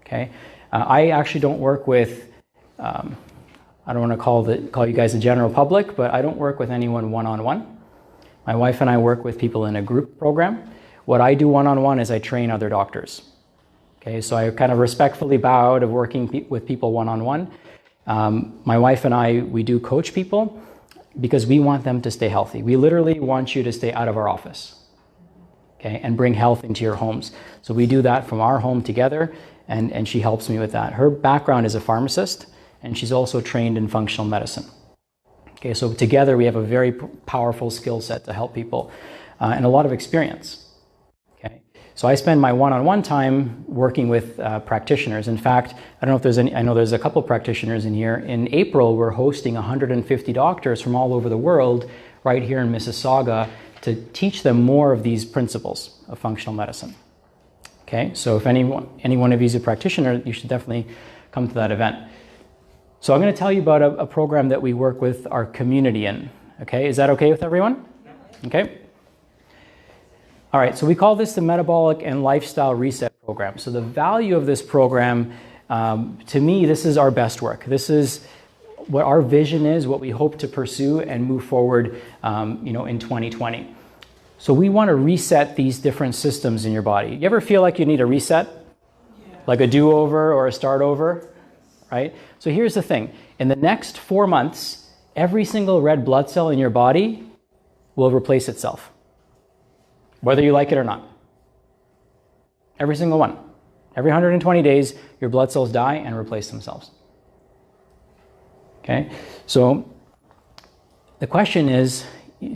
Okay? I actually don't work with, I don't want to call you guys the general public, but I don't work with anyone one-on-one. My wife and I work with people in a group program. What I do one-on-one is I train other doctors. Okay, so I kind of respectfully bow out of working with people one-on-one. My wife and I, we do coach people because we want them to stay healthy. We literally want you to stay out of our office, okay, and bring health into your homes. So we do that from our home together, and she helps me with that. Her background is a pharmacist, and she's also trained in functional medicine. Okay, so together we have a very powerful skill set to help people and a lot of experience. Okay, so I spend my one-on-one time working with practitioners. In fact, I don't know if there's any, I know there's a couple practitioners in here. In April, we're hosting 150 doctors from all over the world right here in Mississauga to teach them more of these principles of functional medicine. Okay, so if any one of you is a practitioner, you should definitely come to that event. So I'm going to tell you about a program that we work with our community in. Okay, is that okay with everyone? Okay. All right, so we call this the Metabolic and Lifestyle Reset Program. So the value of this program, to me, this is our best work. This is what our vision is, what we hope to pursue and move forward, in 2020. So we want to reset these different systems in your body. You ever feel like you need a reset? Yeah. Like a do-over or a start over? Right? So here's the thing. In the next 4 months, every single red blood cell in your body will replace itself, whether you like it or not. Every single one. Every 120 days, your blood cells die and replace themselves. Okay? So the question is,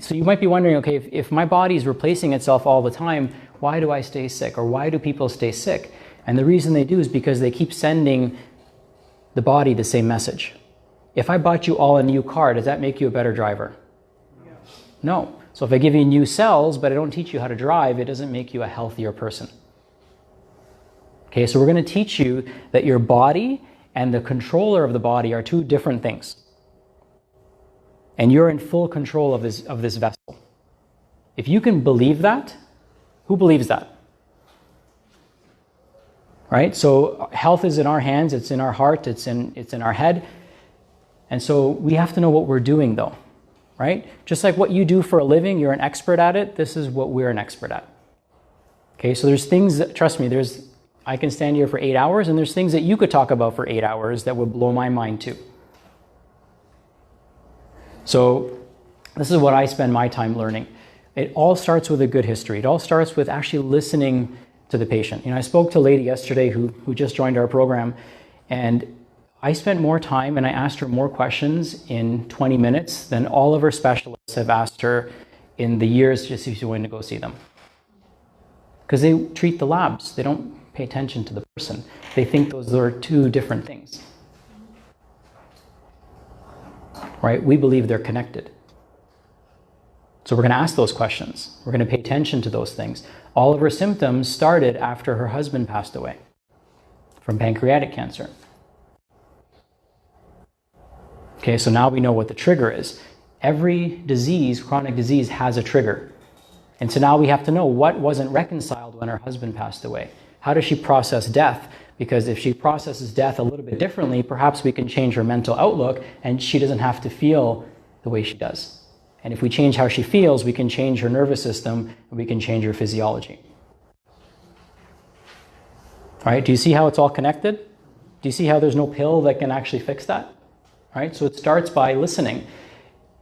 so you might be wondering, okay, if my body is replacing itself all the time, why do I stay sick? Or why do people stay sick? And the reason they do is because they keep sending the body the same message. If I bought you all a new car, does that make you a better driver? No. So if I give you new cells, but I don't teach you how to drive, it doesn't make you a healthier person. Okay, so we're going to teach you that your body and the controller of the body are two different things. And you're in full control of this vessel. If you can believe that, who believes that? Right? So health is in our hands, it's in our heart, it's in our head. And so we have to know what we're doing though, right? Just like what you do for a living, you're an expert at it, this is what we're an expert at. Okay, so there's things that, trust me, I can stand here for 8 hours, and there's things that you could talk about for 8 hours that would blow my mind too. So this is what I spend my time learning. It all starts with a good history. It all starts with actually listening to the patient. I spoke to a lady yesterday who just joined our program, and I spent more time and I asked her more questions in 20 minutes than all of her specialists have asked her in the years just if she's willing to go see them. Because they treat the labs. They don't pay attention to the person. They think those are two different things. Right? We believe they're connected. So we're going to ask those questions. We're going to pay attention to those things. All of her symptoms started after her husband passed away from pancreatic cancer. Okay, so now we know what the trigger is. Every disease, chronic disease, has a trigger. And so now we have to know what wasn't reconciled when her husband passed away. How does she process death? Because if she processes death a little bit differently, perhaps we can change her mental outlook and she doesn't have to feel the way she does. And if we change how she feels, we can change her nervous system and we can change her physiology. All right, do you see how it's all connected? Do you see how there's no pill that can actually fix that? All right, so it starts by listening.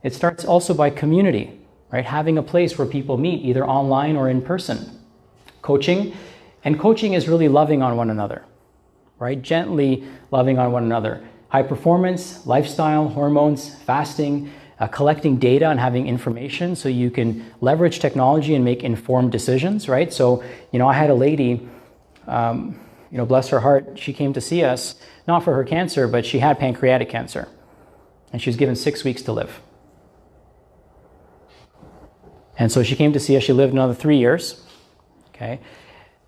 It starts also by community, right? Having a place where people meet, either online or in person. Coaching, and coaching is really loving on one another, right? Gently loving on one another. High performance, lifestyle, hormones, fasting, collecting data and having information so you can leverage technology and make informed decisions, right? So, I had a lady, bless her heart, she came to see us, not for her cancer, but she had pancreatic cancer. And she was given 6 weeks to live. And so she came to see us. She lived another 3 years. Okay.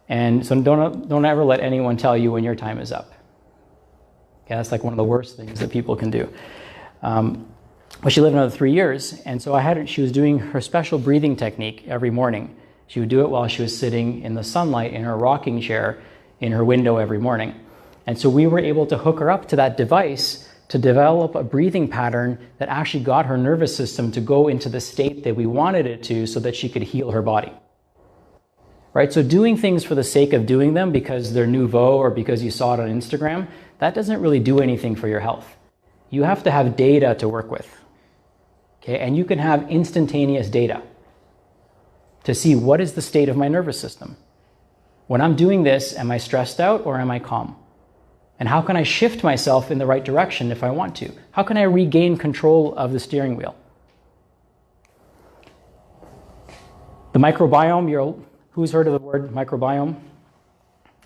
And so don't ever let anyone tell you when your time is up. Okay, that's like one of the worst things that people can do. But she lived another 3 years, and so she was doing her special breathing technique every morning. She would do it while she was sitting in the sunlight in her rocking chair in her window every morning. And so we were able to hook her up to that device to develop a breathing pattern that actually got her nervous system to go into the state that we wanted it to so that she could heal her body. Right? So doing things for the sake of doing them because they're nouveau or because you saw it on Instagram, that doesn't really do anything for your health. You have to have data to work with. Okay? And you can have instantaneous data to see what is the state of my nervous system. When I'm doing this, am I stressed out or am I calm? And how can I shift myself in the right direction if I want to? How can I regain control of the steering wheel? The microbiome, who's heard of the word microbiome?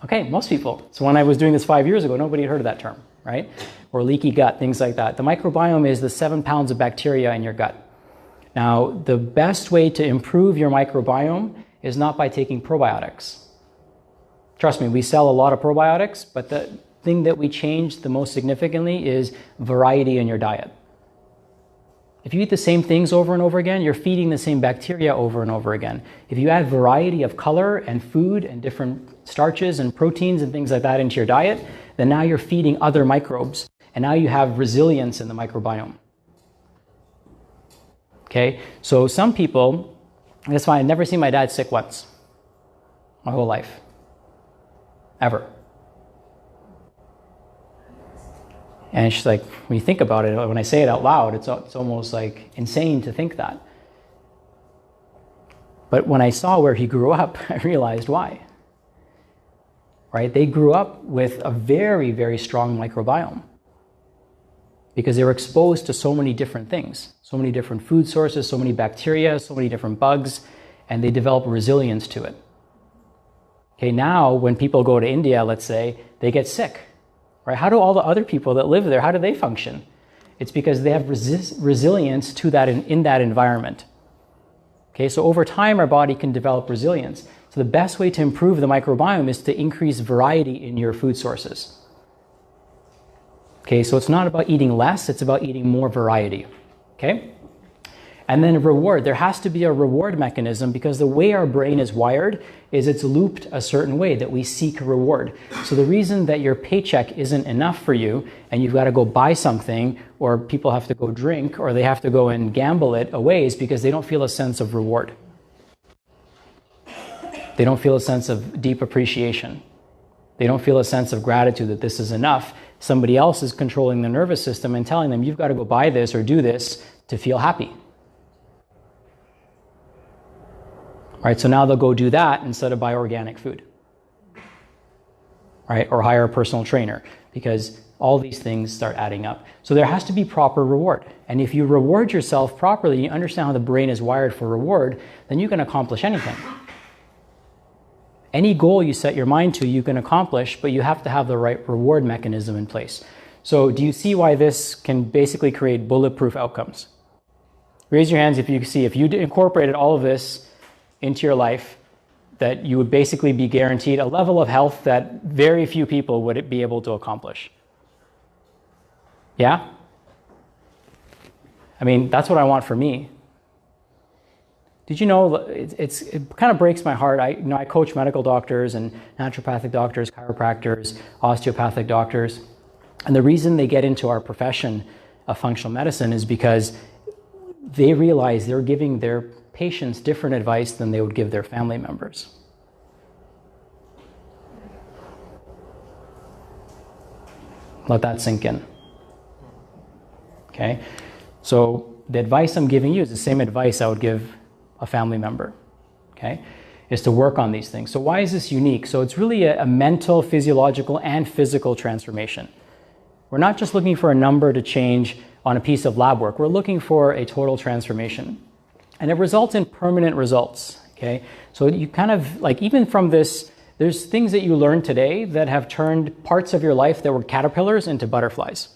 Okay, most people. So when I was doing this 5 years ago, nobody had heard of that term, right? Or leaky gut, things like that. The microbiome is the 7 pounds of bacteria in your gut. Now, the best way to improve your microbiome is not by taking probiotics. Trust me, we sell a lot of probiotics, but the thing that we change the most significantly is variety in your diet. If you eat the same things over and over again, you're feeding the same bacteria over and over again. If you add variety of color and food and different starches and proteins and things like that into your diet, then now you're feeding other microbes, and now you have resilience in the microbiome. Okay, so some people, that's why I've never seen my dad sick once, my whole life, ever. And she's like, when you think about it, when I say it out loud, it's almost like insane to think that. But when I saw where he grew up, I realized why. Right? They grew up with a very, very strong microbiome because they were exposed to so many different things, so many different food sources, so many bacteria, so many different bugs, and they develop resilience to it. Okay, now when people go to India, let's say, they get sick. Right? How do all the other people that live there, how do they function? It's because they have resilience to that in that environment. Okay, so over time, our body can develop resilience. So the best way to improve the microbiome is to increase variety in your food sources. Okay, so it's not about eating less, it's about eating more variety. Okay? And then reward. There has to be a reward mechanism because the way our brain is wired is it's looped a certain way that we seek a reward. So the reason that your paycheck isn't enough for you and you've got to go buy something or people have to go drink or they have to go and gamble it away is because they don't feel a sense of reward. They don't feel a sense of deep appreciation. They don't feel a sense of gratitude that this is enough. Somebody else is controlling the nervous system and telling them you've got to go buy this or do this to feel happy. Right, so now they'll go do that instead of buy organic food. Right, or hire a personal trainer because all these things start adding up. So there has to be proper reward. And if you reward yourself properly, you understand how the brain is wired for reward, then you can accomplish anything. Any goal you set your mind to, you can accomplish, but you have to have the right reward mechanism in place. So do you see why this can basically create bulletproof outcomes? Raise your hands if you see, if you incorporated all of this into your life, that you would basically be guaranteed a level of health that very few people would be able to accomplish. Yeah? I mean, that's what I want for me. Did you know, it kind of breaks my heart. I coach medical doctors and naturopathic doctors, chiropractors, osteopathic doctors. And the reason they get into our profession of functional medicine is because they realize they're giving their patients different advice than they would give their family members. Let that sink in. Okay? So the advice I'm giving you is the same advice I would give a family member. Okay? Is to work on these things. So why is this unique? So it's really a mental, physiological, and physical transformation. We're not just looking for a number to change on a piece of lab work. We're looking for a total transformation. And it results in permanent results, okay? So you kind of, like even from this, there's things that you learned today that have turned parts of your life that were caterpillars into butterflies.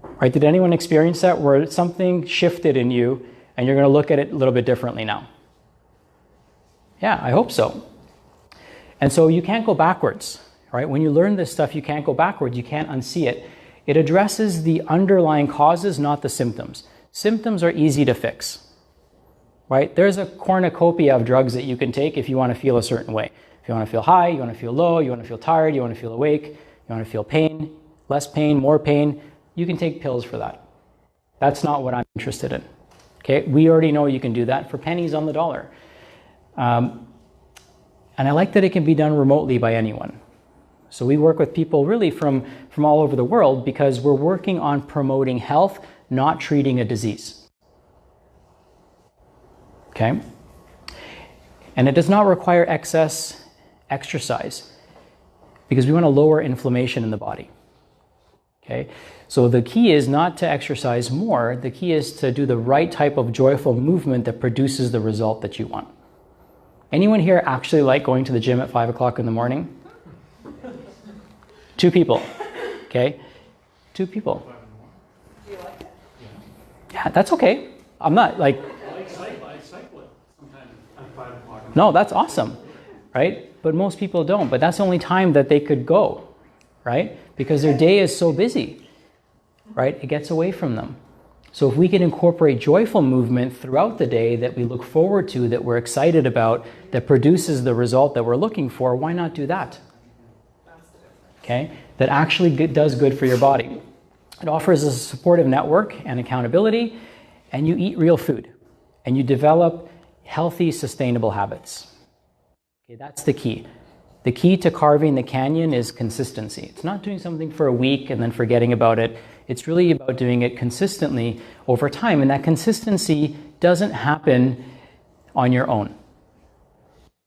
Right? Did anyone experience that where something shifted in you and you're going to look at it a little bit differently now. Yeah, I hope so. And so you can't go backwards, right? When you learn this stuff, you can't go backwards. You can't unsee it. It addresses the underlying causes, not the symptoms. Symptoms are easy to fix, right? There's a cornucopia of drugs that you can take if you want to feel a certain way. If you want to feel high, you want to feel low, you want to feel tired, you want to feel awake, you want to feel pain, less pain, more pain, you can take pills for that. That's not what I'm interested in. Okay, we already know you can do that for pennies on the dollar. And I like that it can be done remotely by anyone. So we work with people really from all over the world because we're working on promoting health, not treating a disease. Okay? And it does not require excess exercise because we want to lower inflammation in the body. Okay? So the key is not to exercise more. The key is to do the right type of joyful movement that produces the result that you want. Anyone here actually like going to the gym at 5 o'clock in the morning? 2 people. Okay? 2 people. Do you like it? Yeah, that's okay. I'm not like... I cycle it sometimes at 5 o'clock. No, that's awesome, right? But most people don't. But that's the only time that they could go, right? Because their day is so busy, right? It gets away from them. So if we can incorporate joyful movement throughout the day that we look forward to, that we're excited about, that produces the result that we're looking for, why not do that? Okay? That actually does good for your body. It offers a supportive network and accountability, and you eat real food, and you develop healthy, sustainable habits. Okay, that's the key. The key to carving the canyon is consistency. It's not doing something for a week and then forgetting about it. It's really about doing it consistently over time, and that consistency doesn't happen on your own.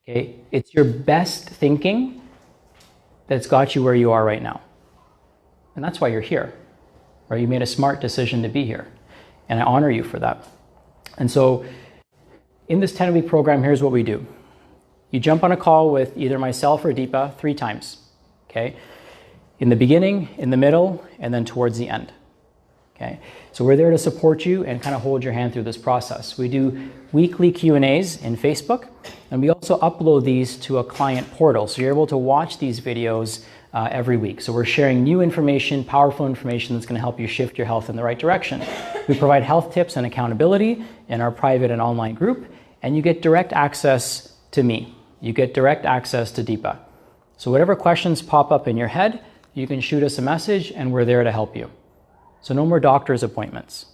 Okay? It's your best thinking that's got you where you are right now. And that's why you're here, right? You made a smart decision to be here, and I honor you for that. And so in this 10-week program, here's what we do. You jump on a call with either myself or Deepa 3 times, okay? In the beginning, in the middle, and then towards the end, okay? So we're there to support you and kind of hold your hand through this process. We do weekly Q&As in Facebook, and we also upload these to a client portal. So you're able to watch these videos every week. So we're sharing new information, powerful information that's gonna help you shift your health in the right direction. We provide health tips and accountability in our private and online group, and you get direct access to me. You get direct access to Deepa. So whatever questions pop up in your head, you can shoot us a message and we're there to help you. So no more doctor's appointments,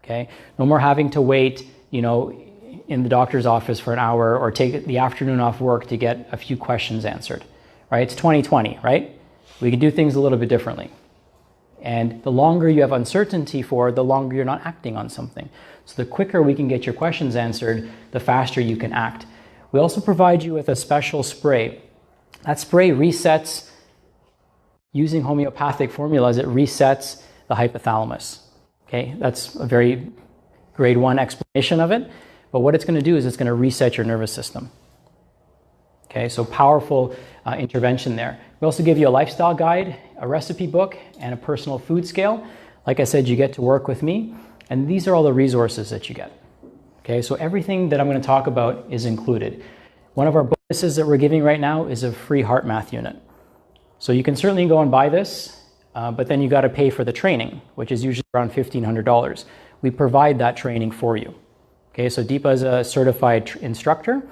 okay? No more having to wait, in the doctor's office for an hour or take the afternoon off work to get a few questions answered, right? It's 2020, right? We can do things a little bit differently. And the longer you have uncertainty for, the longer you're not acting on something. So the quicker we can get your questions answered, the faster you can act. We also provide you with a special spray. That spray resets, using homeopathic formulas, it resets the hypothalamus. Okay, that's a very grade 1 explanation of it. But what it's going to do is it's going to reset your nervous system. Okay, so powerful intervention there. We also give you a lifestyle guide, a recipe book, and a personal food scale. Like I said, you get to work with me, and these are all the resources that you get. Okay, so everything that I'm going to talk about is included. One of our bonuses that we're giving right now is a free heart math unit. So you can certainly go and buy this, but then you got to pay for the training, which is usually around $1,500. We provide that training for you. Okay, so Deepa is a certified instructor,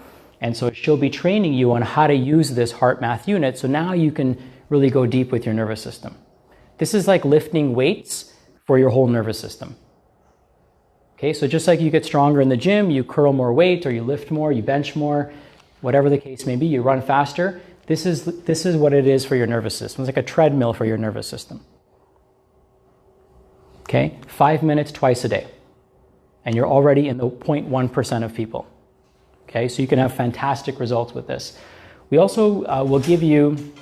and so she'll be training you on how to use this heart math unit, so now you can really go deep with your nervous system. This is like lifting weights for your whole nervous system. Okay, so just like you get stronger in the gym, you curl more weight, or you lift more, you bench more, whatever the case may be, you run faster. This is what it is for your nervous system. It's like a treadmill for your nervous system. Okay, 5 minutes twice a day. And you're already in the 0.1% of people. Okay, so you can have fantastic results with this. We also will give you,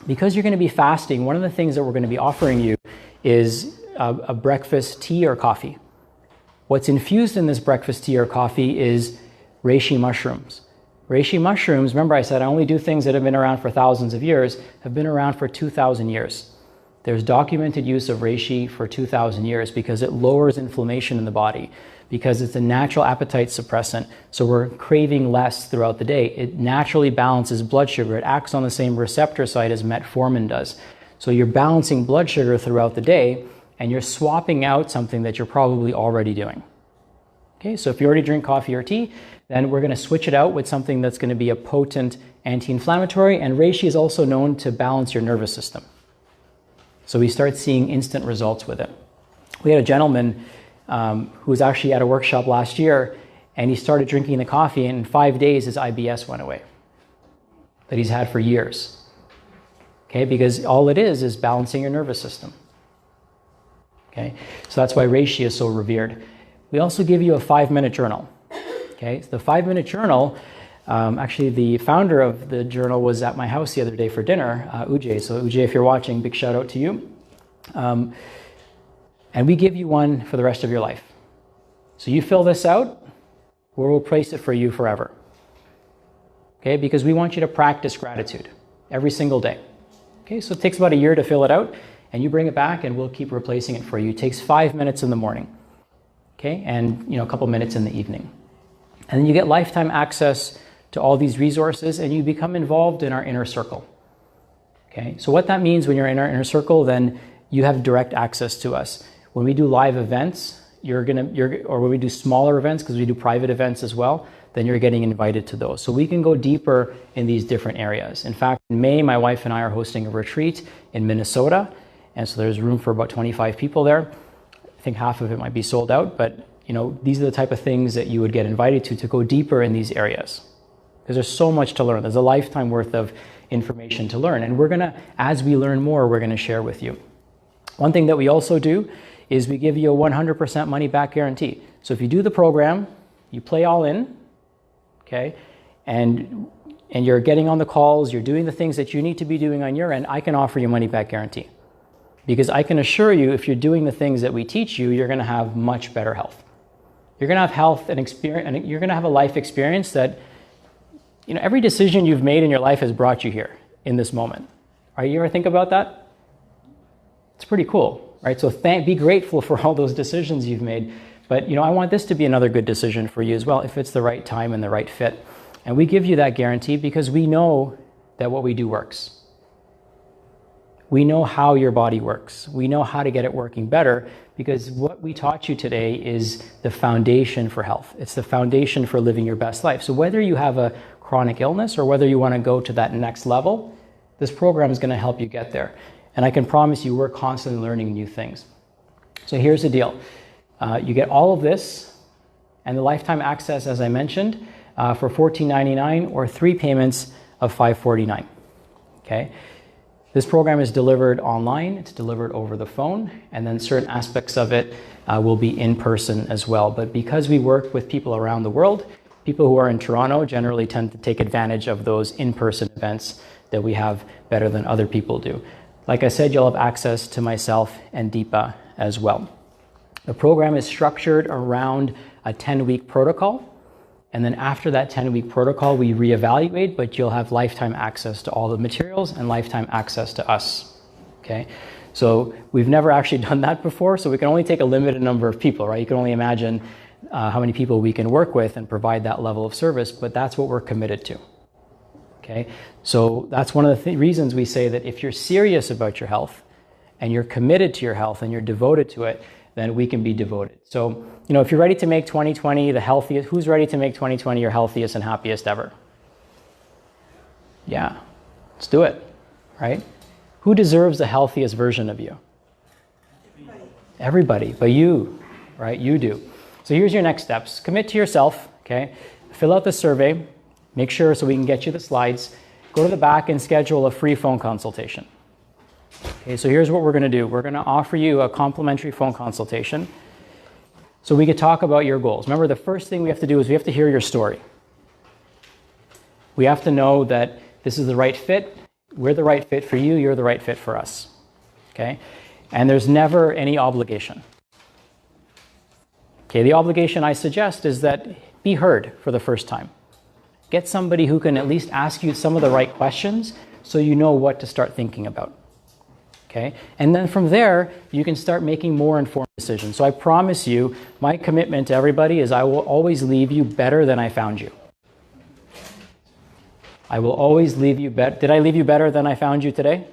because you're going to be fasting, one of the things that we're going to be offering you is a breakfast tea or coffee. What's infused in this breakfast tea or coffee is reishi mushrooms. Reishi mushrooms, remember I said I only do things that have been around for thousands of years, have been around for 2,000 years. There's documented use of reishi for 2,000 years because it lowers inflammation in the body, because it's a natural appetite suppressant, so we're craving less throughout the day. It naturally balances blood sugar. It acts on the same receptor site as metformin does. So you're balancing blood sugar throughout the day, and you're swapping out something that you're probably already doing. Okay, so if you already drink coffee or tea, then we're going to switch it out with something that's going to be a potent anti-inflammatory, and reishi is also known to balance your nervous system. So we start seeing instant results with it. We had a gentleman who was actually at a workshop last year, and he started drinking the coffee, and in 5 days his IBS went away that he's had for years. Okay, because all it is balancing your nervous system. Okay, so that's why reishi is so revered. We also give you a 5-minute journal. Okay, so the 5-minute journal, actually the founder of the journal was at my house the other day for dinner, Ujay. So Ujay, if you're watching, big shout out to you. And we give you one for the rest of your life. So you fill this out, we'll replace it for you forever. Okay, because we want you to practice gratitude every single day. Okay, so it takes about a year to fill it out, and you bring it back and we'll keep replacing it for you. It takes 5 minutes in the morning, okay, and a couple minutes in the evening. And then you get lifetime access to all these resources, and you become involved in our inner circle. Okay, so what that means when you're in our inner circle, then you have direct access to us. When we do live events, or when we do smaller events, because we do private events as well, then you're getting invited to those. So we can go deeper in these different areas. In fact, in May, my wife and I are hosting a retreat in Minnesota, and so there's room for about 25 people there. I think half of it might be sold out, but these are the type of things that you would get invited to go deeper in these areas. Because there's so much to learn. There's a lifetime worth of information to learn. And we're gonna, as we learn more, we're gonna share with you. One thing that we also do is we give you a 100% money back guarantee. So if you do the program, you play all in, okay, and you're getting on the calls, you're doing the things that you need to be doing on your end, I can offer you money back guarantee. Because I can assure you, if you're doing the things that we teach you, you're gonna have much better health. You're gonna have health and experience, and you're gonna have a life experience that, every decision you've made in your life has brought you here in this moment. Are you ever think about that? It's pretty cool, right? So be grateful for all those decisions you've made. But I want this to be another good decision for you as well, if it's the right time and the right fit. And we give you that guarantee because we know that what we do works. We know how your body works. We know how to get it working better, because what we taught you today is the foundation for health. It's the foundation for living your best life. So whether you have a chronic illness or whether you want to go to that next level, this program is going to help you get there. And I can promise you, we're constantly learning new things. So here's the deal. You get all of this and the lifetime access, as I mentioned, for $14.99 or 3 payments of $549. Okay. This program is delivered online, it's delivered over the phone, and then certain aspects of it will be in person as well. But because we work with people around the world, people who are in Toronto generally tend to take advantage of those in-person events that we have better than other people do. Like I said, you'll have access to myself and Deepa as well. The program is structured around a 10-week protocol. And then after that 10-week protocol, we reevaluate, but you'll have lifetime access to all the materials and lifetime access to us, okay? So we've never actually done that before, so we can only take a limited number of people, right? You can only imagine how many people we can work with and provide that level of service, but that's what we're committed to, okay? So that's one of the reasons we say that if you're serious about your health and you're committed to your health and you're devoted to it, then we can be devoted. So, if you're ready to make 2020 the healthiest, who's ready to make 2020 your healthiest and happiest ever? Yeah, let's do it, right? Who deserves the healthiest version of you? Everybody, but you, right? You do. So here's your next steps. Commit to yourself, okay? Fill out the survey, make sure so we can get you the slides. Go to the back and schedule a free phone consultation. Okay, so here's what we're going to do. We're going to offer you a complimentary phone consultation so we could talk about your goals. Remember, the first thing we have to do is we have to hear your story. We have to know that this is the right fit. We're the right fit for you. You're the right fit for us. Okay? And there's never any obligation. Okay, the obligation I suggest is that be heard for the first time. Get somebody who can at least ask you some of the right questions so you know what to start thinking about. Okay? And then from there, you can start making more informed decisions. So I promise you, my commitment to everybody is I will always leave you better than I found you. I will always leave you better. Did I leave you better than I found you today?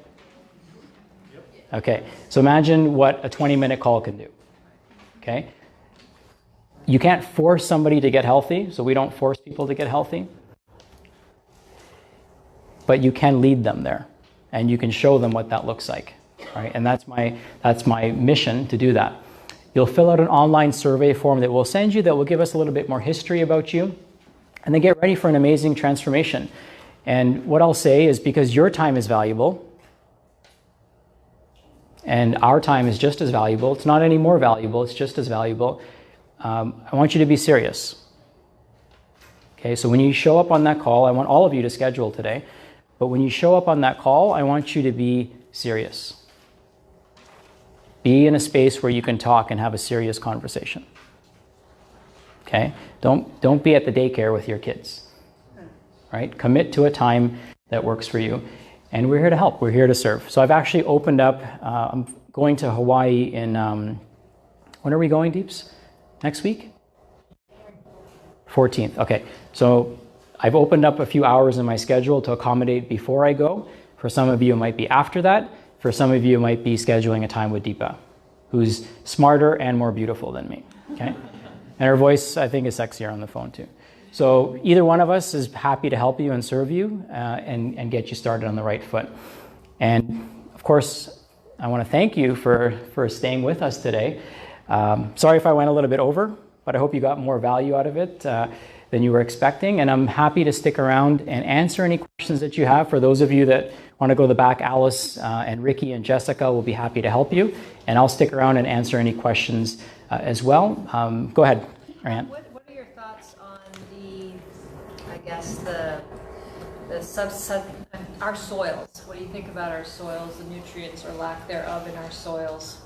Okay, so imagine what a 20-minute call can do. Okay? You can't force somebody to get healthy, so we don't force people to get healthy. But you can lead them there, and you can show them what that looks like. Right? And that's my mission to do that. You'll fill out an online survey form that we'll send you that will give us a little bit more history about you, and then get ready for an amazing transformation. And what I'll say is, because your time is valuable, and our time is just as valuable, it's not any more valuable, it's just as valuable, I want you to be serious. Okay, so when you show up on that call, I want all of you to schedule today, but when you show up on that call, I want you to be serious. Be in a space where you can talk and have a serious conversation. Okay? Don't be at the daycare with your kids. Right? Commit to a time that works for you. And we're here to help. We're here to serve. So I've actually opened up, I'm going to Hawaii in, when are we going, Deeps? Next week? 14th. Okay. So I've opened up a few hours in my schedule to accommodate before I go. For some of you, it might be after that. For some of you, it might be scheduling a time with Deepa, who's smarter and more beautiful than me. Okay? And her voice, I think, is sexier on the phone too. So either one of us is happy to help you and serve you and get you started on the right foot. And of course, I want to thank you for staying with us today. Sorry if I went a little bit over, but I hope you got more value out of it than you were expecting. And I'm happy to stick around and answer any questions that you have. For those of you that want to go to the back, Alice and Ricky and Jessica will be happy to help you. And I'll stick around and answer any questions as well. Go ahead, Ariane. What are your thoughts on our soils? What do you think about our soils, the nutrients or lack thereof in our soils?